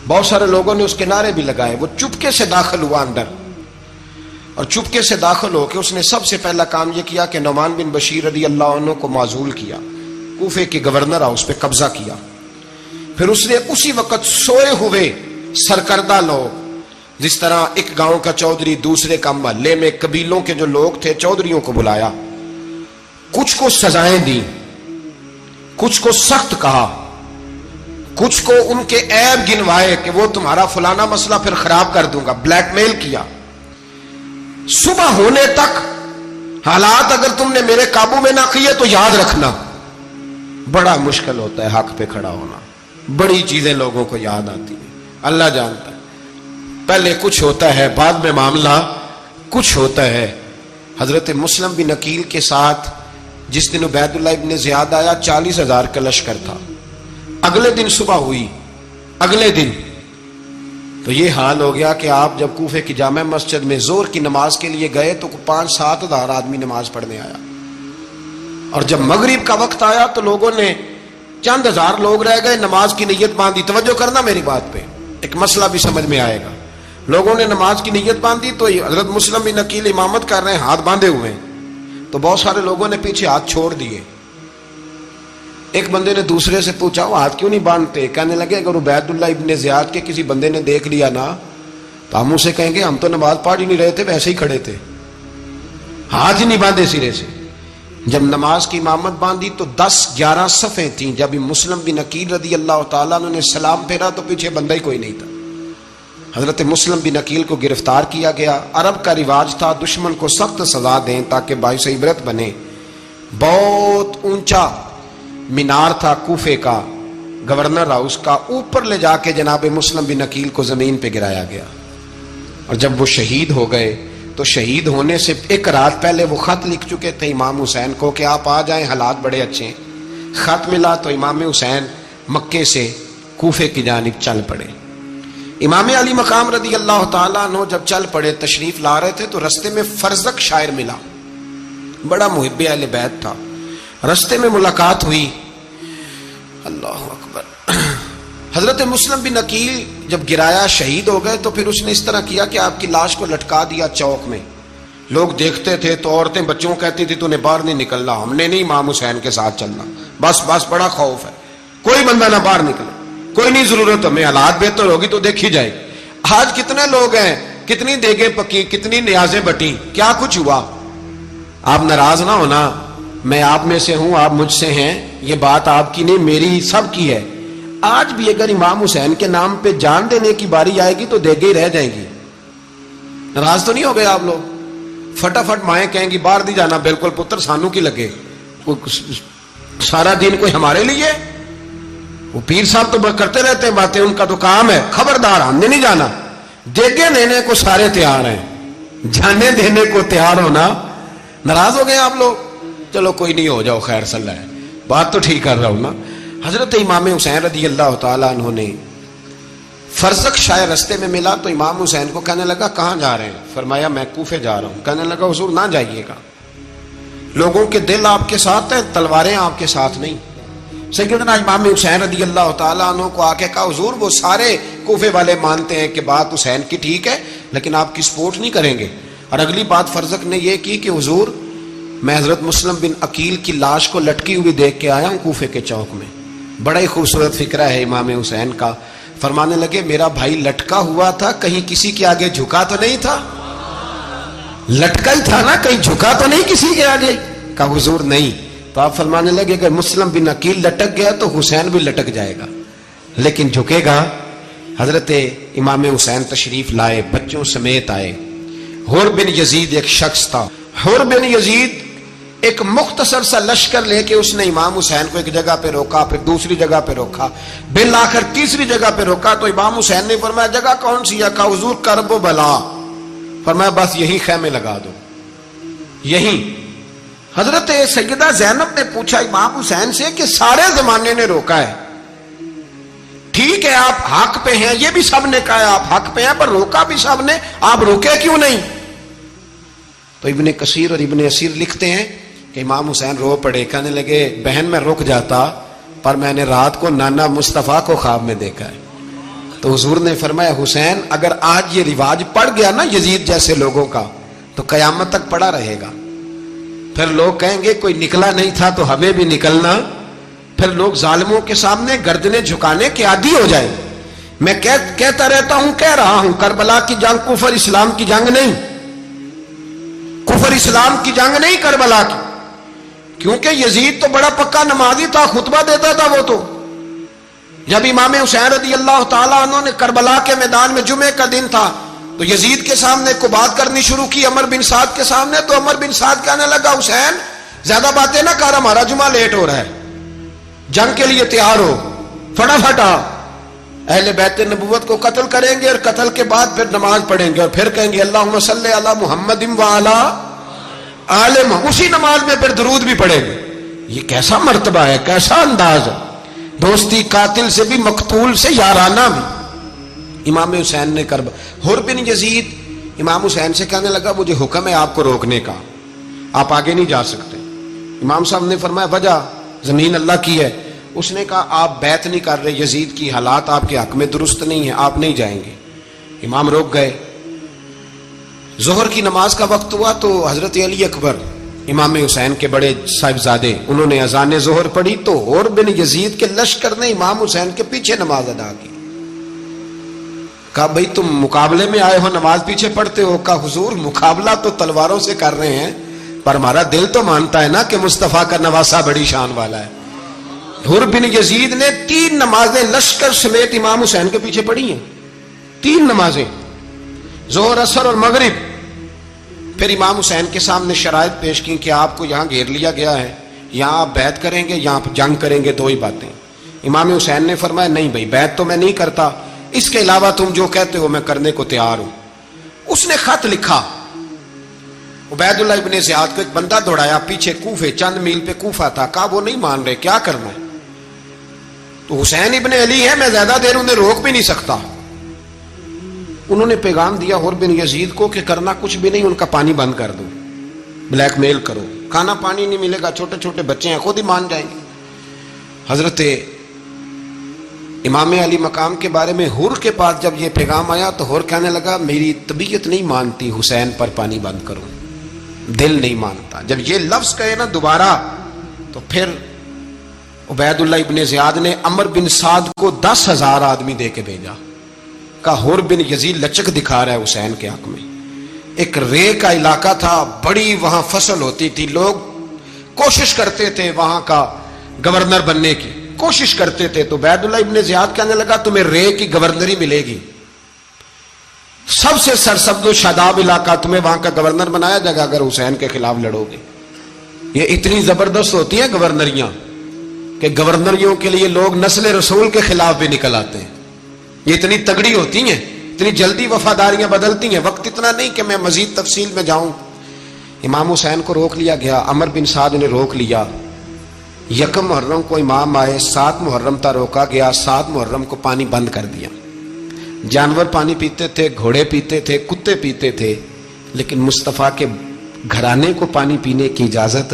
بہت سارے لوگوں نے اس کے نعرے بھی لگائے. وہ چپکے سے داخل ہوا اندر, اور چپکے سے داخل ہو کے اس نے سب سے پہلا کام یہ کیا کہ نعمان بن بشیر رضی اللہ عنہ کو معزول کیا, کوفے کے گورنر ہاؤس پہ قبضہ کیا. پھر اس نے اسی وقت سوئے ہوئے سرکردہ لوگ, جس طرح ایک گاؤں کا چودھری دوسرے کا محلے میں قبیلوں کے جو لوگ تھے چودھریوں کو بلایا, کچھ کو سزائیں دی, کچھ کو سخت کہا, کچھ کو ان کے عیب گنوائے کہ وہ تمہارا فلانا مسئلہ پھر خراب کر دوں گا, بلیک میل کیا. صبح ہونے تک حالات اگر تم نے میرے قابو میں نہ کیے تو یاد رکھنا بڑا مشکل ہوتا ہے حق پہ کھڑا ہونا. بڑی چیزیں لوگوں کو یاد آتی ہیں, اللہ جانتا ہے. پہلے کچھ ہوتا ہے, بعد میں معاملہ کچھ ہوتا ہے. حضرت مسلم بن عقیل کے ساتھ جس دن عبید اللہ ابن زیاد آیا 40,000 کا لشکر تھا. اگلے دن صبح ہوئی, اگلے دن تو یہ حال ہو گیا کہ آپ جب کوفے کی جامع مسجد میں زور کی نماز کے لیے گئے تو 5-7 ہزار آدمی نماز پڑھنے آیا. اور جب مغرب کا وقت آیا تو لوگوں نے چند ہزار لوگ رہ گئے, نماز کی نیت باندھی. توجہ کرنا میری بات پہ, ایک مسئلہ بھی سمجھ میں آئے گا. لوگوں نے نماز کی نیت باندھی تو حضرت مسلم بن عقیل امامت کر رہے ہیں, ہاتھ باندھے ہوئے ہیں. تو بہت سارے لوگوں نے پیچھے ہاتھ چھوڑ دیے. ایک بندے نے دوسرے سے پوچھا وہ ہاتھ کیوں نہیں باندھتے؟ کہنے لگے اگر عبید اللہ ابن زیاد کے کسی بندے نے دیکھ لیا نا تو ہم اسے کہیں گے ہم تو نماز پڑھ ہی نہیں رہے تھے, ویسے ہی کھڑے تھے, ہاتھ ہی نہیں باندھے سرے سے. جب نماز کی امامت باندھی تو 10-11 صفیں تھیں. جب مسلم بن عقیل رضی اللہ تعالیٰ عنہ نے سلام پھیرا تو پیچھے بندہ ہی کوئی نہیں تھا. حضرت مسلم بن عقیل کو گرفتار کیا گیا. عرب کا رواج تھا دشمن کو سخت سزا دیں تاکہ باعث عبرت بنے. بہت اونچا مینار تھا کوفے کا, گورنر ہاؤس کا, اوپر لے جا کے جناب مسلم بن عقیل کو زمین پہ گرایا گیا. اور جب وہ شہید ہو گئے تو شہید ہونے سے ایک رات پہلے وہ خط لکھ چکے تھے امام حسین کو کہ آپ آ جائیں, حالات بڑے اچھے ہیں. خط ملا تو امام حسین مکے سے کوفے کی جانب چل پڑے. امام علی مقام رضی اللہ تعالیٰ عنہ جب چل پڑے, تشریف لا رہے تھے تو رستے میں فرزق شاعر ملا, بڑا محب اہل بیت تھا. رستے میں ملاقات ہوئی. اللہ اکبر. حضرت مسلم بن عقیل جب گرایا شہید ہو گئے تو پھر اس نے اس طرح کیا کہ آپ کی لاش کو لٹکا دیا چوک میں. لوگ دیکھتے تھے تو عورتیں بچوں کہتی تھی تو نے باہر نہیں نکلنا, ہم نے نہیں امام حسین کے ساتھ چلنا, بس بڑا خوف ہے, کوئی بندہ نہ باہر نکلے, کوئی نہیں ضرورت, ہمیں حالات بہتر ہوگی تو دیکھی جائے. آج کتنے لوگ ہیں, کتنی دیگیں پکی, کتنی نیازیں بٹی, کیا کچھ ہوا. آپ ناراض نہ ہونا, میں آپ میں سے ہوں, آپ مجھ سے ہیں, یہ بات آپ کی نہیں میری سب کی ہے. آج بھی اگر امام حسین کے نام پہ جان دینے کی باری آئے گی تو دیگیں رہ جائیں گی. ناراض تو نہیں ہو گئے آپ لوگ؟ فٹافٹ مائیں کہیں گی باہر نہیں جانا, بالکل پتر سانو کی لگے, سارا دن کوئی ہمارے لیے. وہ پیر صاحب تو کرتے رہتے ہیں باتیں, ان کا تو کام ہے, خبردار ہم نے نہیں جانا. دیگیں دینے کو سارے تیار ہیں, جانے دینے کو تیار ہونا. ناراض ہو گئے آپ لوگ؟ چلو کوئی نہیں, ہو جاؤ, خیر صلی اللہ ہے, بات تو ٹھیک کر رہا ہوں نا. حضرت امام حسین رضی اللہ تعالیٰ عنہ نے فرزق شاعر رستے میں ملا تو امام حسین کو کہنے لگا کہاں جا رہے ہیں؟ فرمایا میں کوفے جا رہا ہوں. کہنے لگا حضور نہ جائیے گا, لوگوں کے دل آپ کے ساتھ ہیں, تلواریں آپ کے ساتھ نہیں. سیدنا امام حسین رضی اللہ تعالیٰ عنہ کو آ کے کہا حضور وہ سارے کوفے والے مانتے ہیں کہ بات حسین کی ٹھیک ہے لیکن آپ کی سپورٹ نہیں کریں گے. اور اگلی بات فرزق نے یہ کی کہ حضور میں حضرت مسلم بن عقیل کی لاش کو لٹکی ہوئی دیکھ کے آیا ہوں کوفے کے چوک میں. بڑا ہی خوبصورت فکرہ ہے امام حسین کا. فرمانے لگے میرا بھائی لٹکا ہوا تھا, کہیں کسی کے آگے جھکا تو نہیں تھا؟ لٹکا ہی تھا نا, کہیں جھکا تو نہیں کسی کے آگے؟ کہا حضور نہیں. تو آپ فرمانے لگے اگر مسلم بن عقیل لٹک گیا تو حسین بھی لٹک جائے گا, لیکن جھکے گا. حضرت امام حسین تشریف لائے, بچوں سمیت آئے. حر بن یزید ایک شخص تھا. حر بن یزید ایک مختصر سا لشکر لے کے اس نے امام حسین کو ایک جگہ پہ روکا, پھر دوسری جگہ پہ روکا, بالآخر تیسری جگہ پہ روکا. تو امام حسین نے فرمایا جگہ کون سی ہے؟ کہا حضور کرب و بلا. فرمایا بس یہی خیمے لگا دو, یہی. حضرت سیدہ زینب نے پوچھا امام حسین سے کہ سارے زمانے نے روکا ہے, ٹھیک ہے آپ حق پہ ہیں, یہ بھی سب نے کہا آپ حق پہ ہیں, پر روکا بھی سب نے, آپ روکے کیوں نہیں؟ تو ابن کثیر اور ابن اسیر لکھتے ہیں کہ امام حسین رو پڑے. کہنے لگے بہن میں رک جاتا پر میں نے رات کو نانا مصطفیٰ کو خواب میں دیکھا ہے. تو حضور نے فرمایا حسین اگر آج یہ رواج پڑ گیا نا یزید جیسے لوگوں کا تو قیامت تک پڑا رہے گا. پھر لوگ کہیں گے کوئی نکلا نہیں تھا تو ہمیں بھی نکلنا. پھر لوگ ظالموں کے سامنے گردنیں جھکانے کے عادی ہو جائیں. میں کہتا رہتا ہوں, کہہ رہا ہوں, کربلا کی جنگ کفر اسلام کی جنگ نہیں, کفر اسلام کی جنگ نہیں کربلا کی. کیونکہ یزید تو بڑا پکا نمازی تھا, خطبہ دیتا تھا. وہ تو جب امام حسین رضی اللہ تعالیٰ عنہ نے کربلا کے میدان میں جمعے کا دن تھا تو یزید کے سامنے کو بات کرنی شروع کی, عمر بن سعد کے سامنے. تو عمر بن سعد کہنے لگا حسین زیادہ باتیں نہ کر, ہمارا جمعہ لیٹ ہو رہا ہے, جنگ کے لیے تیار ہو, فٹافٹ آ. اہل بیت نبوت کو قتل کریں گے اور قتل کے بعد پھر نماز پڑھیں گے اور پھر کہیں گے اللہم صلی علی محمد وعلی آل محمد, اسی نماز میں پھر درود بھی پڑھیں گے. یہ کیسا مرتبہ ہے, کیسا انداز ہے, دوستی قاتل سے بھی مقتول سے یارانہ بھی. امام حسین نے حر بن یزید امام حسین سے کہنے لگا مجھے حکم ہے آپ کو روکنے کا, آپ آگے نہیں جا سکتے. امام صاحب نے فرمایا وجہ زمین اللہ کی ہے. اس نے کہا آپ بیعت نہیں کر رہے, یزید کی حالات آپ کے حق میں درست نہیں ہیں, آپ نہیں جائیں گے. امام روک گئے. ظہر کی نماز کا وقت ہوا تو حضرت علی اکبر امام حسین کے بڑے صاحبزادے, انہوں نے اذان ظہر پڑھی تو اور بن یزید کے لشکر نے امام حسین کے پیچھے نماز ادا کی. کہا بھئی تم مقابلے میں آئے ہو, نماز پیچھے پڑھتے ہو؟ کہا حضور مقابلہ تو تلواروں سے کر رہے ہیں, پر ہمارا دل تو مانتا ہے نا کہ مصطفیٰ کا نواسہ بڑی شان والا ہے. حر بن یزید نے 3 نمازیں لشکر سمیت امام حسین کے پیچھے پڑھی ہیں, 3 نمازیں, ظہر اثر اور مغرب. پھر امام حسین کے سامنے شرائط پیش کی کہ آپ کو یہاں گھیر لیا گیا ہے, یہاں آپ بیعت کریں گے, یہاں آپ جنگ کریں گے, 2 ہی باتیں. امام حسین نے فرمایا نہیں بھائی بیعت تو میں نہیں کرتا, اس کے علاوہ تم جو کہتے ہو میں کرنے کو تیار ہوں. اس نے خط لکھا, عبید اللہ ابن زیاد کو ایک بندہ دوڑایا پیچھے کوفے, چند میل پہ کوفہ تھا. کہا وہ نہیں مان رہے, کیا کرنا ہے؟ تو حسین ابن علی ہے, میں زیادہ دیر انہیں روک بھی نہیں سکتا. انہوں نے پیغام دیا حر بن یزید کو کہ کرنا کچھ بھی نہیں, ان کا پانی بند کر دو, بلیک میل کرو, کھانا پانی نہیں ملے گا, چھوٹے چھوٹے بچے ہیں, خود ہی مان جائیں گے. حضرت امام علی مقام کے بارے میں حر کے پاس جب یہ پیغام آیا تو حر کہنے لگا میری طبیعت نہیں مانتی حسین پر پانی بند کرو, دل نہیں مانتا. جب یہ لفظ کہے نا دوبارہ تو پھر عبید اللہ ابن زیاد نے عمر بن سعد کو 10,000 آدمی دے کے بھیجا. کہا حر بن یزید لچک دکھا رہا ہے حسین کے حق میں. ایک رے کا علاقہ تھا, بڑی وہاں فصل ہوتی تھی, لوگ کوشش کرتے تھے وہاں کا گورنر بننے کی, کوشش کرتے تھے. تو عبید اللہ ابن زیاد کہنے لگا تمہیں رے کی گورنری ملے گی, سب سے سرسبز و شاداب علاقہ, تمہیں وہاں کا گورنر بنایا جائے گا اگر حسین کے خلاف لڑو گے. یہ اتنی زبردست ہوتی ہیں گورنریاں کہ گورنریوں کے لیے لوگ نسل رسول کے خلاف بھی نکل آتے ہیں. یہ اتنی تگڑی ہوتی ہیں, اتنی جلدی وفاداریاں بدلتی ہیں. وقت اتنا نہیں کہ میں مزید تفصیل میں جاؤں. امام حسین کو روک لیا گیا, عمر بن سعد نے روک لیا. 1 محرم کو امام آئے, 7 محرم تا روکا گیا, 7 محرم کو پانی بند کر دیا. جانور پانی پیتے تھے, گھوڑے پیتے تھے, کتے پیتے تھے, لیکن مصطفیٰ کے گھرانے کو پانی پینے کی اجازت.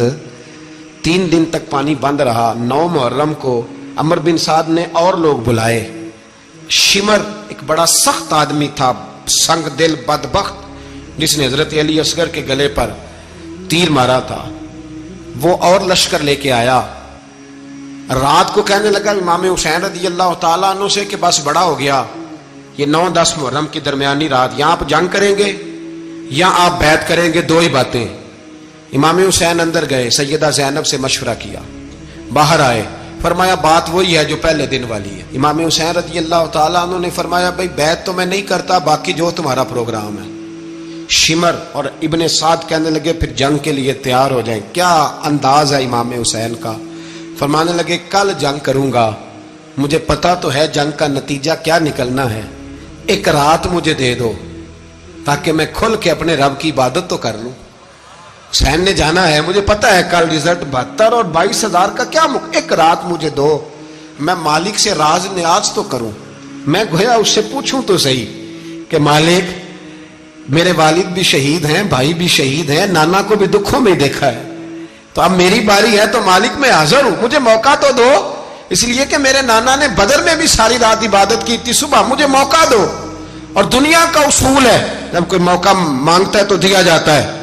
3 دن تک پانی بند رہا. 9 محرم کو عمر بن سعد نے اور لوگ بلائے. شمر ایک بڑا سخت آدمی تھا, سنگ دل بدبخت, جس نے حضرت علی اصغر کے گلے پر تیر مارا تھا, وہ اور لشکر لے کے آیا. رات کو کہنے لگا امام حسین رضی اللہ تعالیٰ عنہ سے کہ بس بڑا ہو گیا, یہ 9-10 محرم کی درمیانی رات, یہاں آپ جنگ کریں گے یا آپ بیعت کریں گے, 2 ہی باتیں. امام حسین اندر گئے, سیدہ زینب سے مشورہ کیا, باہر آئے, فرمایا بات وہی ہے جو پہلے دن والی ہے. امام حسین رضی اللہ تعالیٰ عنہ نے فرمایا بھائی بیعت تو میں نہیں کرتا, باقی جو تمہارا پروگرام ہے. شمر اور ابن سعد کہنے لگے پھر جنگ کے لیے تیار ہو جائیں. کیا انداز ہے امام حسین کا, فرمانے لگے کل جنگ کروں گا, مجھے پتا تو ہے جنگ کا نتیجہ کیا نکلنا ہے, 1 رات مجھے دے دو تاکہ میں کھل کے اپنے رب کی عبادت تو کر لوں. حسین نے جانا ہے, مجھے پتا ہے کل رزلٹ 72 اور 22,000 کا کیا 1 رات مجھے دو, میں مالک سے راز نیاز تو کروں. میں گویا اس سے پوچھوں تو صحیح کہ مالک میرے والد بھی شہید ہیں, بھائی بھی شہید ہیں, نانا کو بھی دکھوں میں دیکھا ہے, تو اب میری باری ہے تو مالک میں حاضر ہوں, مجھے موقع تو دو. اس لیے کہ میرے نانا نے بدر میں بھی ساری رات عبادت کی تھی, صبح مجھے موقع دو. اور دنیا کا اصول ہے جب کوئی موقع مانگتا ہے تو دیا جاتا ہے.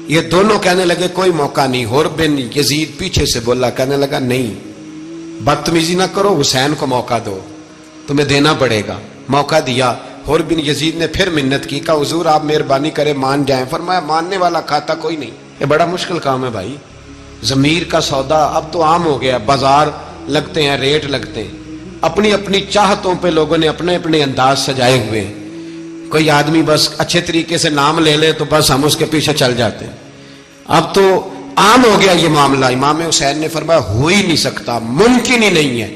یہ دونوں کہنے لگے کوئی موقع نہیں. حر بن یزید پیچھے سے بولا, کہنے لگا نہیں بدتمیزی نہ کرو, حسین کو موقع دو, تمہیں دینا پڑے گا. موقع دیا. حر بن یزید نے پھر منت کی, کہا حضور آپ مہربانی کرے مان جائیں. فرمایا ماننے والا کھاتا کوئی نہیں. یہ بڑا مشکل کام ہے بھائی, ضمیر کا سودا اب تو عام ہو گیا, بازار لگتے ہیں, ریٹ لگتے ہیں, اپنی اپنی چاہتوں پہ لوگوں نے اپنے اپنے انداز سجائے ہوئے ہیں. کوئی آدمی بس اچھے طریقے سے نام لے لے تو بس ہم اس کے پیچھے چل جاتے ہیں. اب تو عام ہو گیا یہ معاملہ. امام حسین نے فرمایا ہو ہی نہیں سکتا, ممکن ہی نہیں ہے.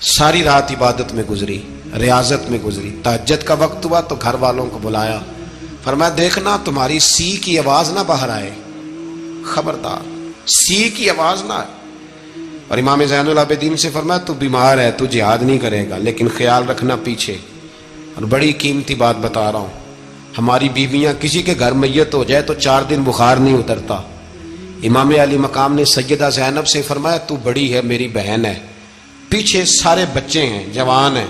ساری رات عبادت میں گزری, ریاضت میں گزری. تہجد کا وقت ہوا تو گھر والوں کو بلایا, فرمایا دیکھنا تمہاری سی کی آواز نہ باہر آئے, خبردار سی کی آواز نہ آئے. اور امام زین العابدین سے فرمایا تو بیمار ہے, تو جہاد نہیں کرے گا, لیکن خیال رکھنا پیچھے. اور بڑی قیمتی بات بتا رہا ہوں, ہماری بیویاں کسی کے گھر میت ہو جائے تو 4 دن بخار نہیں اترتا. امام علی مقام نے سیدہ زینب سے فرمایا تو بڑی ہے، میری بہن ہے، پیچھے سارے بچے ہیں، جوان ہیں،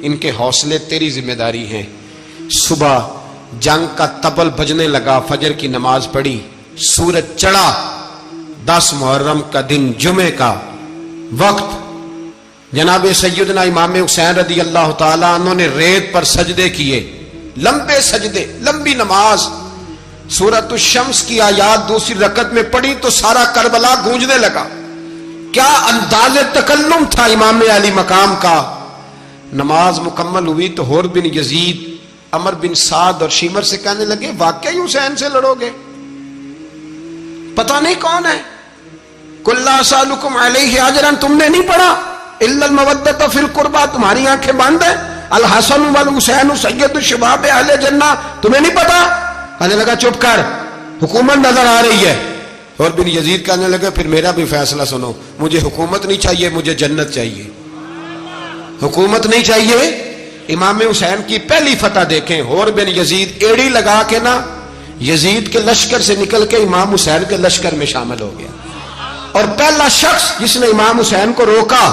ان کے حوصلے تیری ذمہ داری ہیں۔ صبح جنگ کا طبل بجنے لگا، فجر کی نماز پڑھی، سورج چڑھا، 10 محرم کا دن، جمعے کا وقت، جناب سیدنا امام حسین رضی اللہ تعالیٰ عنہ نے ریت پر سجدے کیے، لمبے سجدے، لمبی نماز، سورۃ الشمس کی آیات دوسری رکعت میں پڑھی تو سارا کربلا گونجنے لگا۔ کیا انداز تکلم تھا امام علی مقام کا۔ نماز مکمل ہوئی تو حور بن یزید، عمر بن سعد اور شیمر سے کہنے لگے واقعی حسین سے لڑو گے؟ پتہ نہیں کون ہے۔ قل لا اسألکم علیہ اجرا، تم نے نہیں پڑھا؟ الا المودۃ فی القربى، تمہاری آنکھیں بند ہیں۔ الحسن والحسین سید الشباب اہل جنہ، تمہیں نہیں پتا؟ کہنے لگا چپ کر، حکومت نظر آ رہی ہے۔ اور بن یزید کہنے لگا پھر میرا بھی فیصلہ سنو، مجھے حکومت نہیں چاہیے، مجھے جنت چاہیے۔ حکومت نہیں چاہیے۔ امام حسین کی پہلی فتح دیکھیں، اور بن یزید ایڑی لگا کے نا یزید کے لشکر سے نکل کے امام حسین کے لشکر میں شامل ہو گیا، اور پہلا شخص جس نے امام حسین کو روکا،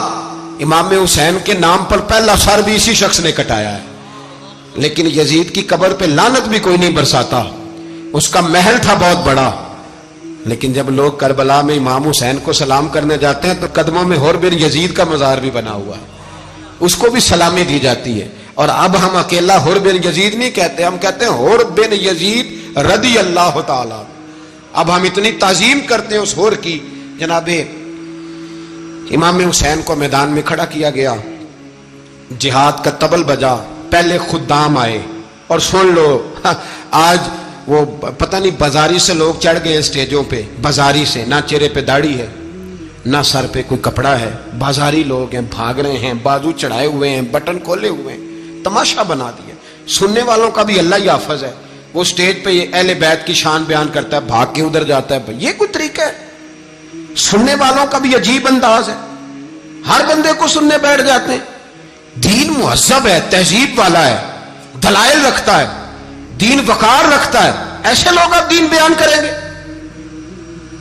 امام حسین کے نام پر پہلا سر بھی اسی شخص نے کٹایا ہے۔ لیکن یزید کی قبر پہ لعنت بھی کوئی نہیں برساتا، اس کا محل تھا بہت بڑا، لیکن جب لوگ کربلا میں امام حسین کو سلام کرنے جاتے ہیں تو قدموں میں حور بن یزید کا مزار بھی بنا ہوا ہے، اس کو بھی سلامی دی جاتی ہے۔ اور اب ہم اکیلا حور بن یزید نہیں کہتے، ہم کہتے ہیں حور بن یزید رضی اللہ تعالی۔ اب ہم اتنی تعظیم کرتے ہیں اس حور کی۔ جناب امام حسین کو میدان میں کھڑا کیا گیا، جہاد کا طبل بجا، پہلے خدام آئے، اور سن لو آج وہ پتہ نہیں بازاری سے لوگ چڑھ گئے اسٹیجوں پہ، بازاری سے، نہ چہرے پہ داڑھی ہے نہ سر پہ کوئی کپڑا ہے، بازاری لوگ ہیں، بھاگ رہے ہیں، بازو چڑھائے ہوئے ہیں، بٹن کھولے ہوئے ہیں، تماشا بنا دیا۔ سننے والوں کا بھی اللہ ہی حافظ ہے، وہ اسٹیج پہ یہ اہل بیت کی شان بیان کرتا ہے، بھاگ کے ادھر جاتا ہے، یہ کوئی طریقہ ہے؟ سننے والوں کا بھی عجیب انداز ہے، ہر بندے کو سننے بیٹھ جاتے ہیں۔ دین مہذب ہے، تہذیب والا ہے، دلائل رکھتا ہے، دین وقار رکھتا ہے، ایسے لوگ اب دین بیان کریں گے؟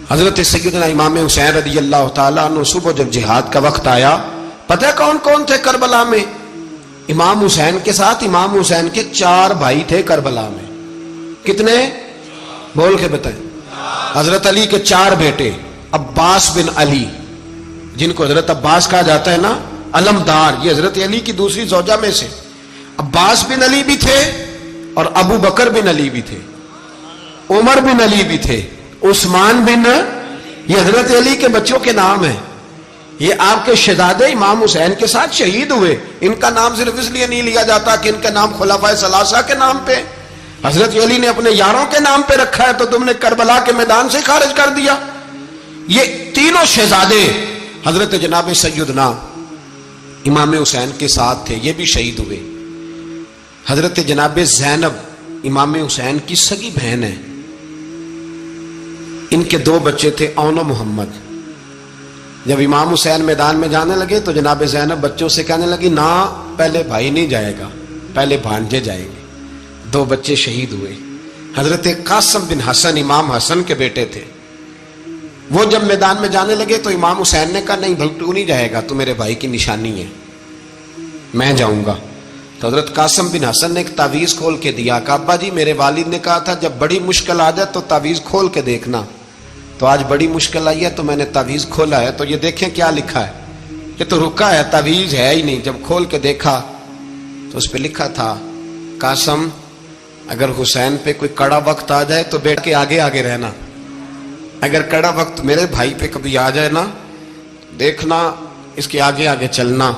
حضرت سیدنا امام حسین رضی اللہ تعالیٰ عنہ صبح جب جہاد کا وقت آیا، پتہ کون کون تھے کربلا میں؟ امام حسین کے ساتھ امام حسین کے 4 بھائی تھے کربلا میں۔ کتنے؟ بول کے بتائیں۔ حضرت علی کے 4 بیٹے، عباس بن علی، جن کو حضرت عباس کہا جاتا ہے نا، علمدار، یہ حضرت علی کی دوسری زوجہ میں سے۔ عباس بن علی بھی تھے اور ابو بکر بن علی بھی تھے، عمر بن علی بھی تھے، عثمان بن، یہ حضرت علی کے بچوں کے نام ہیں۔ یہ آپ کے شہزادے امام حسین کے ساتھ شہید ہوئے، ان کا نام صرف اس لیے نہیں لیا جاتا کہ ان کا نام خلفائے ثلاثہ کے نام پہ، حضرت علی نے اپنے یاروں کے نام پہ رکھا ہے، تو تم نے کربلا کے میدان سے خارج کر دیا۔ یہ تینوں شہزادے حضرت جناب سیدنا امام حسین کے ساتھ تھے، یہ بھی شہید ہوئے۔ حضرت جناب زینب امام حسین کی سگی بہن ہے، ان کے 2 بچے تھے، اون و محمد۔ جب امام حسین میدان میں جانے لگے تو جناب زینب بچوں سے کہنے لگی نہ، پہلے بھائی نہیں جائے گا، پہلے بھانجے جائیں گے۔ 2 بچے شہید ہوئے۔ حضرت قاسم بن حسن امام حسن کے بیٹے تھے، وہ جب میدان میں جانے لگے تو امام حسین نے کہا نہیں بھائی تو نہیں جائے گا، تو میرے بھائی کی نشانی ہے، میں جاؤں گا۔ تو حضرت قاسم بن حسن نے ایک تعویذ کھول کے دیا، کہ ابا جی میرے والد نے کہا تھا جب بڑی مشکل آ جائے تو تعویذ کھول کے دیکھنا، تو آج بڑی مشکل آئی ہے تو میں نے تعویذ کھولا ہے، تو یہ دیکھیں کیا لکھا ہے، یہ تو رکا ہے، تعویذ ہے ہی نہیں۔ جب کھول کے دیکھا تو اس پہ لکھا تھا قاسم اگر حسین پہ کوئی کڑا وقت آ جائے تو بیٹھ کے آگے آگے رہنا، اگر کڑا وقت میرے بھائی پہ کبھی آ جائے نا، دیکھنا اس کے آگے آگے چلنا،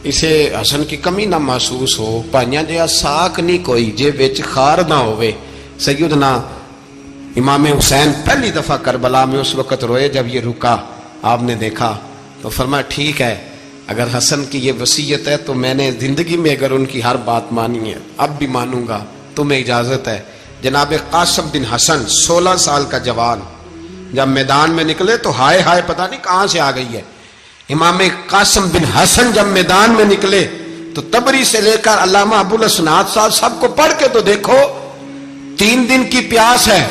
اسے حسن کی کمی نہ محسوس ہو، پائیاں جہا ساک نہیں کوئی جے وچ خار نہ ہوئے۔ سیدنا امام حسین پہلی دفعہ کربلا میں اس وقت روئے جب یہ رکا، آپ نے دیکھا تو فرمایا ٹھیک ہے، اگر حسن کی یہ وصیت ہے تو میں نے زندگی میں اگر ان کی ہر بات مانی ہے اب بھی مانوں گا، تمہیں اجازت ہے۔ جناب قاسم بن حسن 16 سال کا جوان جب میدان میں نکلے تو ہائے ہائے پتہ نہیں کہاں سے آ گئی ہے۔ امام قاسم بن حسن جب میدان میں نکلے تو تبری سے لے کر علامہ ابو الاسناد صاحب سب کو پڑھ کے تو دیکھو، 3 دن کی پیاس ہے،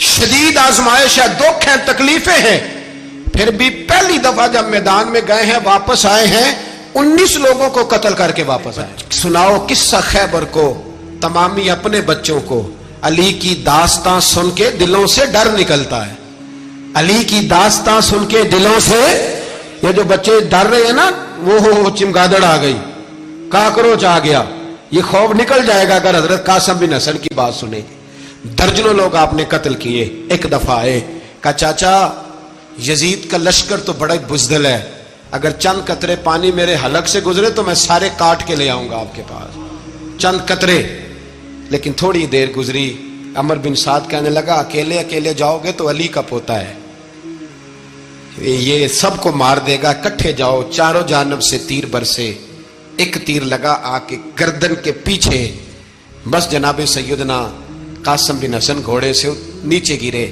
شدید آزمائش ہے، دکھ ہیں، تکلیفیں ہیں، پھر بھی پہلی دفعہ جب میدان میں گئے ہیں واپس آئے ہیں 19 لوگوں کو قتل کر کے واپس آئے. سناؤ قصہ خیبر کو تمامی اپنے بچوں کو. علی کی داستان سن کے دلوں سے ڈر نکلتا ہے. علی کی داستان سن کے دلوں سے یہ جو بچے ڈر رہے ہیں نا، وہ چمگادڑ آ گئی، کاکروچ آ گیا، یہ خوف نکل جائے گا اگر حضرت قاسم بن حسن کی بات سنے. درجنوں لوگ آپ نے قتل کیے. ایک دفعہ آئے، کہا چاچا یزید کا لشکر تو بڑا بزدل ہے، اگر چند قطرے پانی میرے حلق سے گزرے تو میں سارے کاٹ کے لے آؤں گا آپ کے پاس، چند قطرے. لیکن تھوڑی دیر گزری، عمر بن سعد کہنے لگا اکیلے اکیلے جاؤ گے تو علی کا پوتا ہے، یہ سب کو مار دے گا، کٹھے جاؤ. چاروں جانب سے تیر برسے، ایک تیر لگا آ کے گردن کے پیچھے، بس جناب سیدنا قاسم بن حسن گھوڑے سے نیچے گرے.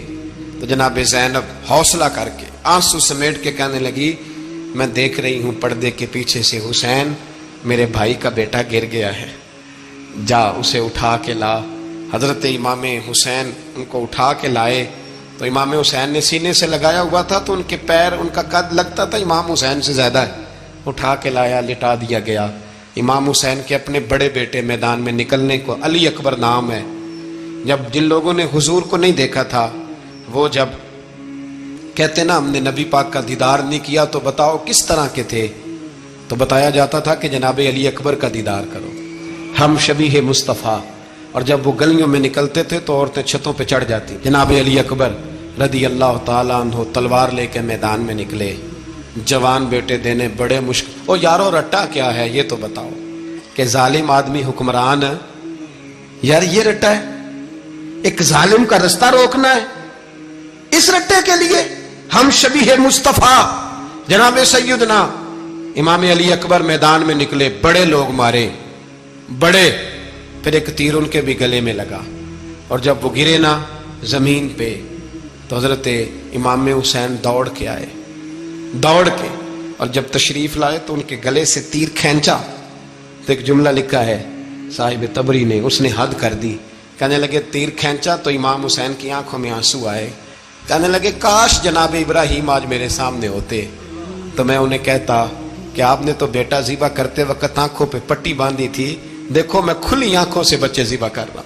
تو جناب زینب حوصلہ کر کے آنسو سمیٹ کے کہنے لگی میں دیکھ رہی ہوں پردے کے پیچھے سے حسین میرے بھائی کا بیٹا گر گیا ہے، جا اسے اٹھا کے لا. حضرت امام حسین ان کو اٹھا کے لائے تو امام حسین نے سینے سے لگایا ہوا تھا تو ان کے پیر، ان کا قد لگتا تھا امام حسین سے زیادہ ہے. اٹھا کے لایا، لٹا دیا گیا. امام حسین کے اپنے بڑے بیٹے میدان میں نکلنے کو، علی اکبر نام ہے، جب جن لوگوں نے حضور کو نہیں دیکھا تھا وہ جب کہتے نا ہم نے نبی پاک کا دیدار نہیں کیا تو بتاؤ کس طرح کے تھے، تو بتایا جاتا تھا کہ جناب علی اکبر کا دیدار کرو، ہم شبیہ مصطفیٰ. اور جب وہ گلیوں میں نکلتے تھے تو عورتیں چھتوں پہ چڑھ جاتی. جناب علی اکبر رضی اللہ تعالیٰ عنہ تلوار لے کے میدان میں نکلے، جوان بیٹے دینے بڑے مشکل. او یارو رٹا کیا ہے یہ تو بتاؤ، کہ ظالم آدمی حکمران ہے یار، یہ رٹا ہے، ایک ظالم کا رستہ روکنا ہے، اس رٹے کے لیے ہم شبیہ مصطفیٰ. جناب سیدنا امام علی اکبر میدان میں نکلے، بڑے لوگ مارے، بڑے. پھر ایک تیر ان کے بھی گلے میں لگا، اور جب وہ گرے نا زمین پہ تو حضرت امام حسین دوڑ کے آئے، دوڑ کے، اور جب تشریف لائے تو ان کے گلے سے تیر کھینچا تو ایک جملہ لکھا ہے صاحب تبری نے، اس نے حد کر دی. کہنے لگے تیر کھینچا تو امام حسین کی آنکھوں میں آنسو آئے. کہنے لگے کاش جناب ابراہیم آج میرے سامنے ہوتے تو میں انہیں کہتا کہ آپ نے تو بیٹا ذبح کرتے وقت آنکھوں پہ پٹی باندھی تھی، دیکھو میں کھلی آنکھوں سے بچے ذبح کر رہا،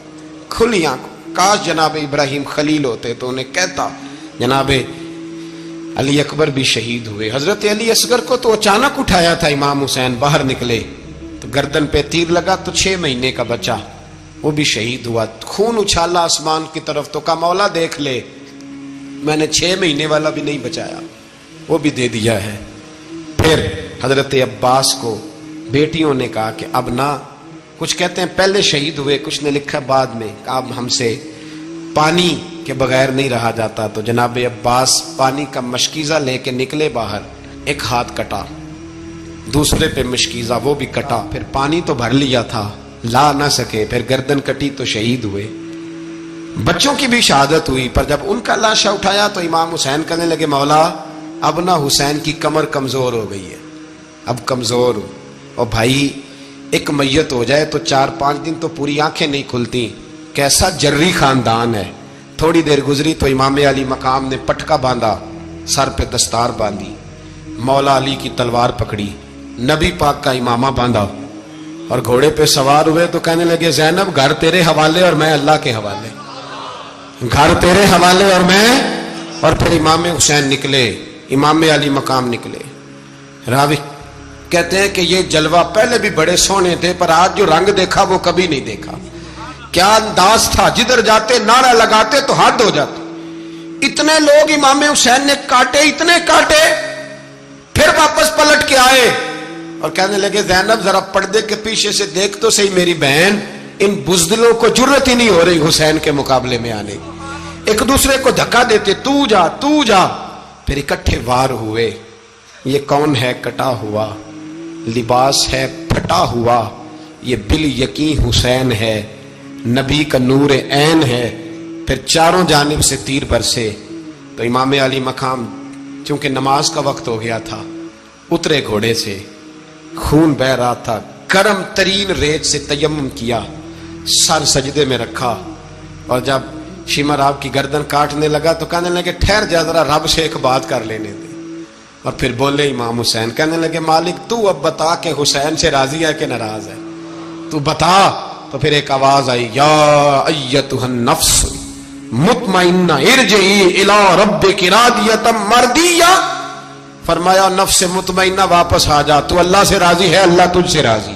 کھلی آنکھوں. کاش جناب ابراہیم خلیل ہوتے تو انہیں کہتا. جناب علی اکبر بھی شہید ہوئے. حضرت علی اصغر کو تو اچانک اٹھایا تھا امام حسین، باہر نکلے تو گردن پہ تیر لگا تو 6 مہینے کا بچہ وہ بھی شہید ہوا. خون اچھالا آسمان کی طرف تو کہا مولا دیکھ لے، میں نے 6 مہینے والا بھی نہیں بچایا، وہ بھی دے دیا ہے. پھر حضرت عباس کو بیٹیوں نے کہا کہ اب نہ، کچھ کہتے ہیں پہلے شہید ہوئے، کچھ نے لکھا بعد میں، کہ اب ہم سے پانی کے بغیر نہیں رہا جاتا. تو جناب عباس پانی کا مشکیزہ لے کے نکلے باہر، ایک ہاتھ کٹا، دوسرے پہ مشکیزہ وہ بھی کٹا، پھر پانی تو بھر لیا تھا لا نہ سکے، پھر گردن کٹی تو شہید ہوئے. بچوں کی بھی شہادت ہوئی. پر جب ان کا لاشا اٹھایا تو امام حسین کہنے لگے مولا اب نہ حسین کی کمر کمزور ہو گئی ہے، اب کمزور ہو، اور بھائی ایک میت ہو جائے تو 4-5 دن تو پوری آنکھیں نہیں کھلتی، کیسا جری خاندان ہے. تھوڑی دیر گزری تو امام علی مقام نے پٹکا باندھا، سر پہ دستار باندھی، مولا علی کی تلوار پکڑی، نبی پاک کا امامہ باندھا اور گھوڑے پہ سوار ہوئے. تو کہنے لگے زینب گھر تیرے حوالے اور میں اللہ کے حوالے، گھر تیرے حوالے اور میں. اور پھر امام حسین نکلے، امام علی مقام نکلے. راوی کہتے ہیں کہ یہ جلوہ پہلے بھی بڑے سونے تھے پر آج جو رنگ دیکھا وہ کبھی نہیں دیکھا. کیا انداز تھا، جدھر جاتے نعرہ لگاتے تو حد ہو جاتے. اتنے لوگ امام حسین نے کاٹے، اتنے کاٹے، پھر واپس پلٹ کے آئے اور کہنے لگے زینب ذرا پردے کے پیچھے سے دیکھ تو صحیح میری بہن، ان بزدلوں کو جرت ہی نہیں ہو رہی حسین کے مقابلے میں آنے. ایک دوسرے کو دھکا دیتے، تو جا تو جا. پھر اکٹھے وار ہوئے. یہ کون ہے کٹا ہوا، لباس ہے پھٹا ہوا، یہ بال یقین حسین ہے، نبی کا نور عین ہے. پھر چاروں جانب سے تیر برسے. تو امام علی مقام چونکہ نماز کا وقت ہو گیا تھا، اترے گھوڑے سے، خون بہ رہا تھا، گرم ترین ریت سے تیمم کیا، سر سجدے میں رکھا، اور جب شمر آپ کی گردن کاٹنے لگا تو کہنے لگے ٹھہر جا ذرا رب سے ایک بات کر لینے دے. اور پھر بولے امام حسین, کہنے لگے مالک تو اب بتا کہ حسین سے راضی ہے کہ ناراض ہے, تو بتا. تو پھر ایک آواز آئی, یا ایتھا النفس مطمئنہ ارجعی الی ربک راضیۃ مرضیہ. فرمایا نفس مطمئنہ واپس آ جا, تو اللہ سے راضی ہے, اللہ تجھ سے راضی.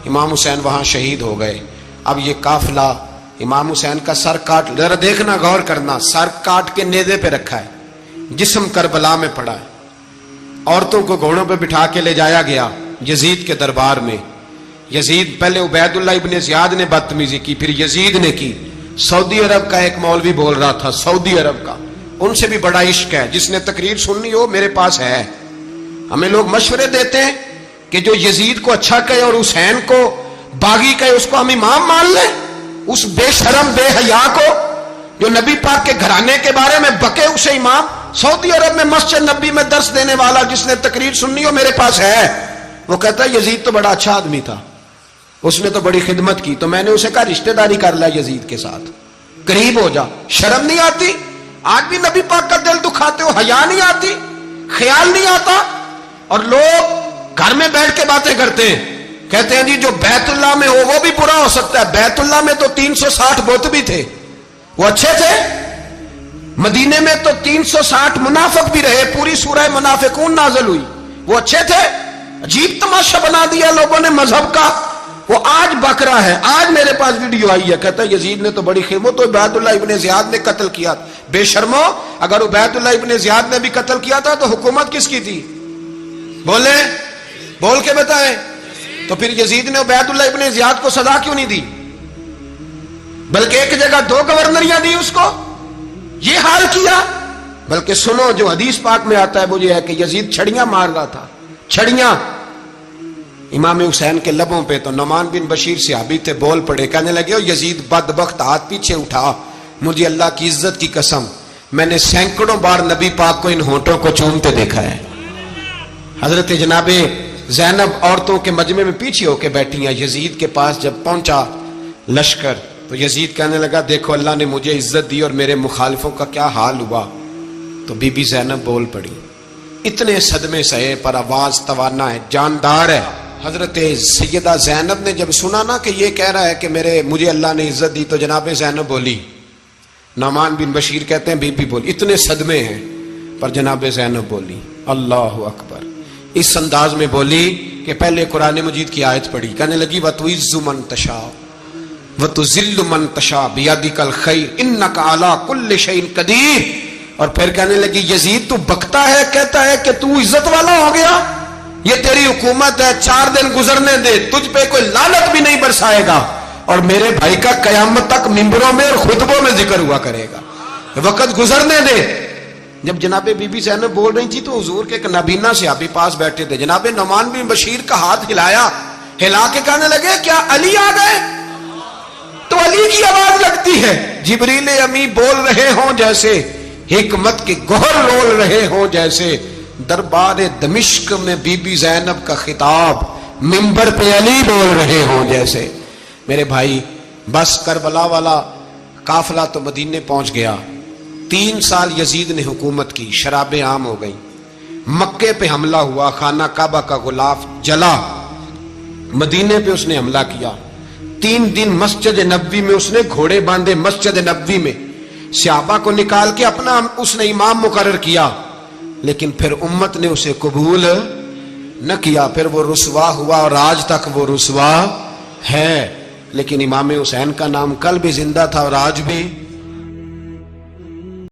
امام حسین وہاں شہید ہو گئے. اب یہ قافلہ امام حسین کا سر کاٹ, ذرا دیکھنا غور کرنا, سر کاٹ کے نیزے پہ رکھا ہے, جسم کربلا میں پڑا ہے. عورتوں کو گھوڑوں پہ بٹھا کے لے جایا گیا یزید کے دربار میں. یزید پہلے عبید اللہ ابن زیاد نے بدتمیزی کی, پھر یزید نے کی. سعودی عرب کا ایک مولوی بول رہا تھا, سعودی عرب کا, ان سے بھی بڑا عشق ہے, جس نے تقریر سننی ہو میرے پاس ہے. ہمیں لوگ مشورے دیتے ہیں کہ جو یزید کو اچھا کہے اور حسین کو باغی کہے اس کو ہم امام مان لیں. اس بے شرم بے حیا کو جو نبی پاک کے گھرانے کے بارے میں بکے اسے امام. سعودی عرب میں مسجد نبی میں درس دینے والا جس نے تقریر سننی ہو میرے پاس ہے. وہ کہتا ہے یزید تو بڑا اچھا آدمی تھا, اس نے تو بڑی خدمت کی. تو میں نے اسے کہا رشتہ داری کر لیا یزید کے ساتھ, قریب ہو جا. شرم نہیں آتی؟ آج بھی نبی پاک کا دل دکھاتے ہو, حیا نہیں آتی, خیال نہیں آتا. اور لوگ گھر میں بیٹھ کے باتیں کرتے ہیں, کہتے ہیں جی جو بیت اللہ میں ہو وہ بھی برا ہو سکتا ہے. بیت اللہ میں تو 360 بت بھی تھے, وہ اچھے تھے. مدینے میں تو 360 منافق بھی رہے, پوری سورہ منافقون نازل ہوئی, وہ اچھے تھے. عجیب تماشا بنا دیا لوگوں نے مذہب کا. وہ آج بک رہا ہے, آج میرے پاس ویڈیو آئی ہے, کہتا ہے یزید نے تو بڑی خدمت, تو عبید اللہ ابن زیاد نے قتل کیا. بے شرمو, اگر عبید اللہ ابن زیاد نے بھی قتل کیا تھا تو حکومت کس کی تھی؟ بولے, بول کے بتائیں. تو پھر یزید نے عبید اللہ ابن زیاد کو سزا کیوں نہیں دی, بلکہ ایک جگہ 2 گورنریاں دی اس کو, یہ حال کیا. بلکہ سنو جو حدیث پاک میں آتا ہے وہ یہ ہے کہ یزید چھڑیاں مار رہا تھا, چھڑیاں امام حسین کے لبوں پہ. تو نعمان بن بشیر صحابی تھے, بول پڑے, کہنے لگے یزید بدبخت ہاتھ پیچھے اٹھا, مجھے اللہ کی عزت کی قسم میں نے سینکڑوں بار نبی پاک کو ان ہونٹوں کو چومتے دیکھا ہے. حضرت جناب زینب عورتوں کے مجمع میں پیچھے ہو کے بیٹھی ہیں. یزید کے پاس جب پہنچا لشکر تو یزید کہنے لگا دیکھو اللہ نے مجھے عزت دی اور میرے مخالفوں کا کیا حال ہوا. تو بی بی زینب بول پڑی, اتنے صدمے سہے پر آواز توانا ہے, جاندار ہے. حضرت سیدہ زینب نے جب سنا نا کہ یہ کہہ رہا ہے کہ مجھے اللہ نے عزت دی, تو جناب زینب بولی. نعمان بن بشیر کہتے ہیں بی بی بولی, اتنے صدمے ہیں پر جناب زینب بولی اللہ اکبر. اس انداز میں بولی کہ پہلے قرآن مجید کی آیت پڑھی, کہنے لگی وَتُعِزُّ مَن تَشَاءُ وَتُذِلُّ مَن تَشَاءُ بِيَدِكَ الْخَيْرُ إِنَّكَ عَلَىٰ كُلِّ شَيْءٍ قَدِيرٌ. اور پھر کہنے لگی یزید تو بکتا ہے, کہتا ہے کہ تو عزت والا ہو گیا, یہ تیری حکومت ہے, 4 دن گزرنے دے, تجھ پہ کوئی لعنت بھی نہیں برسائے گا, اور میرے بھائی کا قیامت تک ممبروں میں اور خطبوں میں ذکر ہوا کرے گا, وقت گزرنے دے. جب جناب بی بی زینب بول رہی تھی تو حضور کے ایک نابینا صحابی پاس بیٹھے تھے, جناب نعمان بن بشیر کا ہاتھ ہلایا, ہلا کے کہنے لگے کیا علی آ گئے؟ تو علی کی آواز لگتی ہے, جبریل امی بول رہے ہوں جیسے, حکمت کے گوہر رول رہے ہوں جیسے, دربار دمشق میں بی بی زینب کا خطاب, منبر پہ علی بول رہے ہوں جیسے. میرے بھائی بس کربلا والا قافلہ تو مدینے پہنچ گیا. 3 سال یزید نے حکومت کی, شرابیں عام ہو گئیں, مکے پہ حملہ ہوا, خانہ کعبہ کا غلاف جلا, مدینے پہ اس نے حملہ کیا. 3 دن مسجد نبوی میں اس نے گھوڑے باندھے, مسجد نبوی میں صحابہ کو نکال کے اپنا اس نے امام مقرر کیا, لیکن پھر امت نے اسے قبول نہ کیا. پھر وہ رسوا ہوا اور آج تک وہ رسوا ہے. لیکن امام حسین کا نام کل بھی زندہ تھا اور آج بھی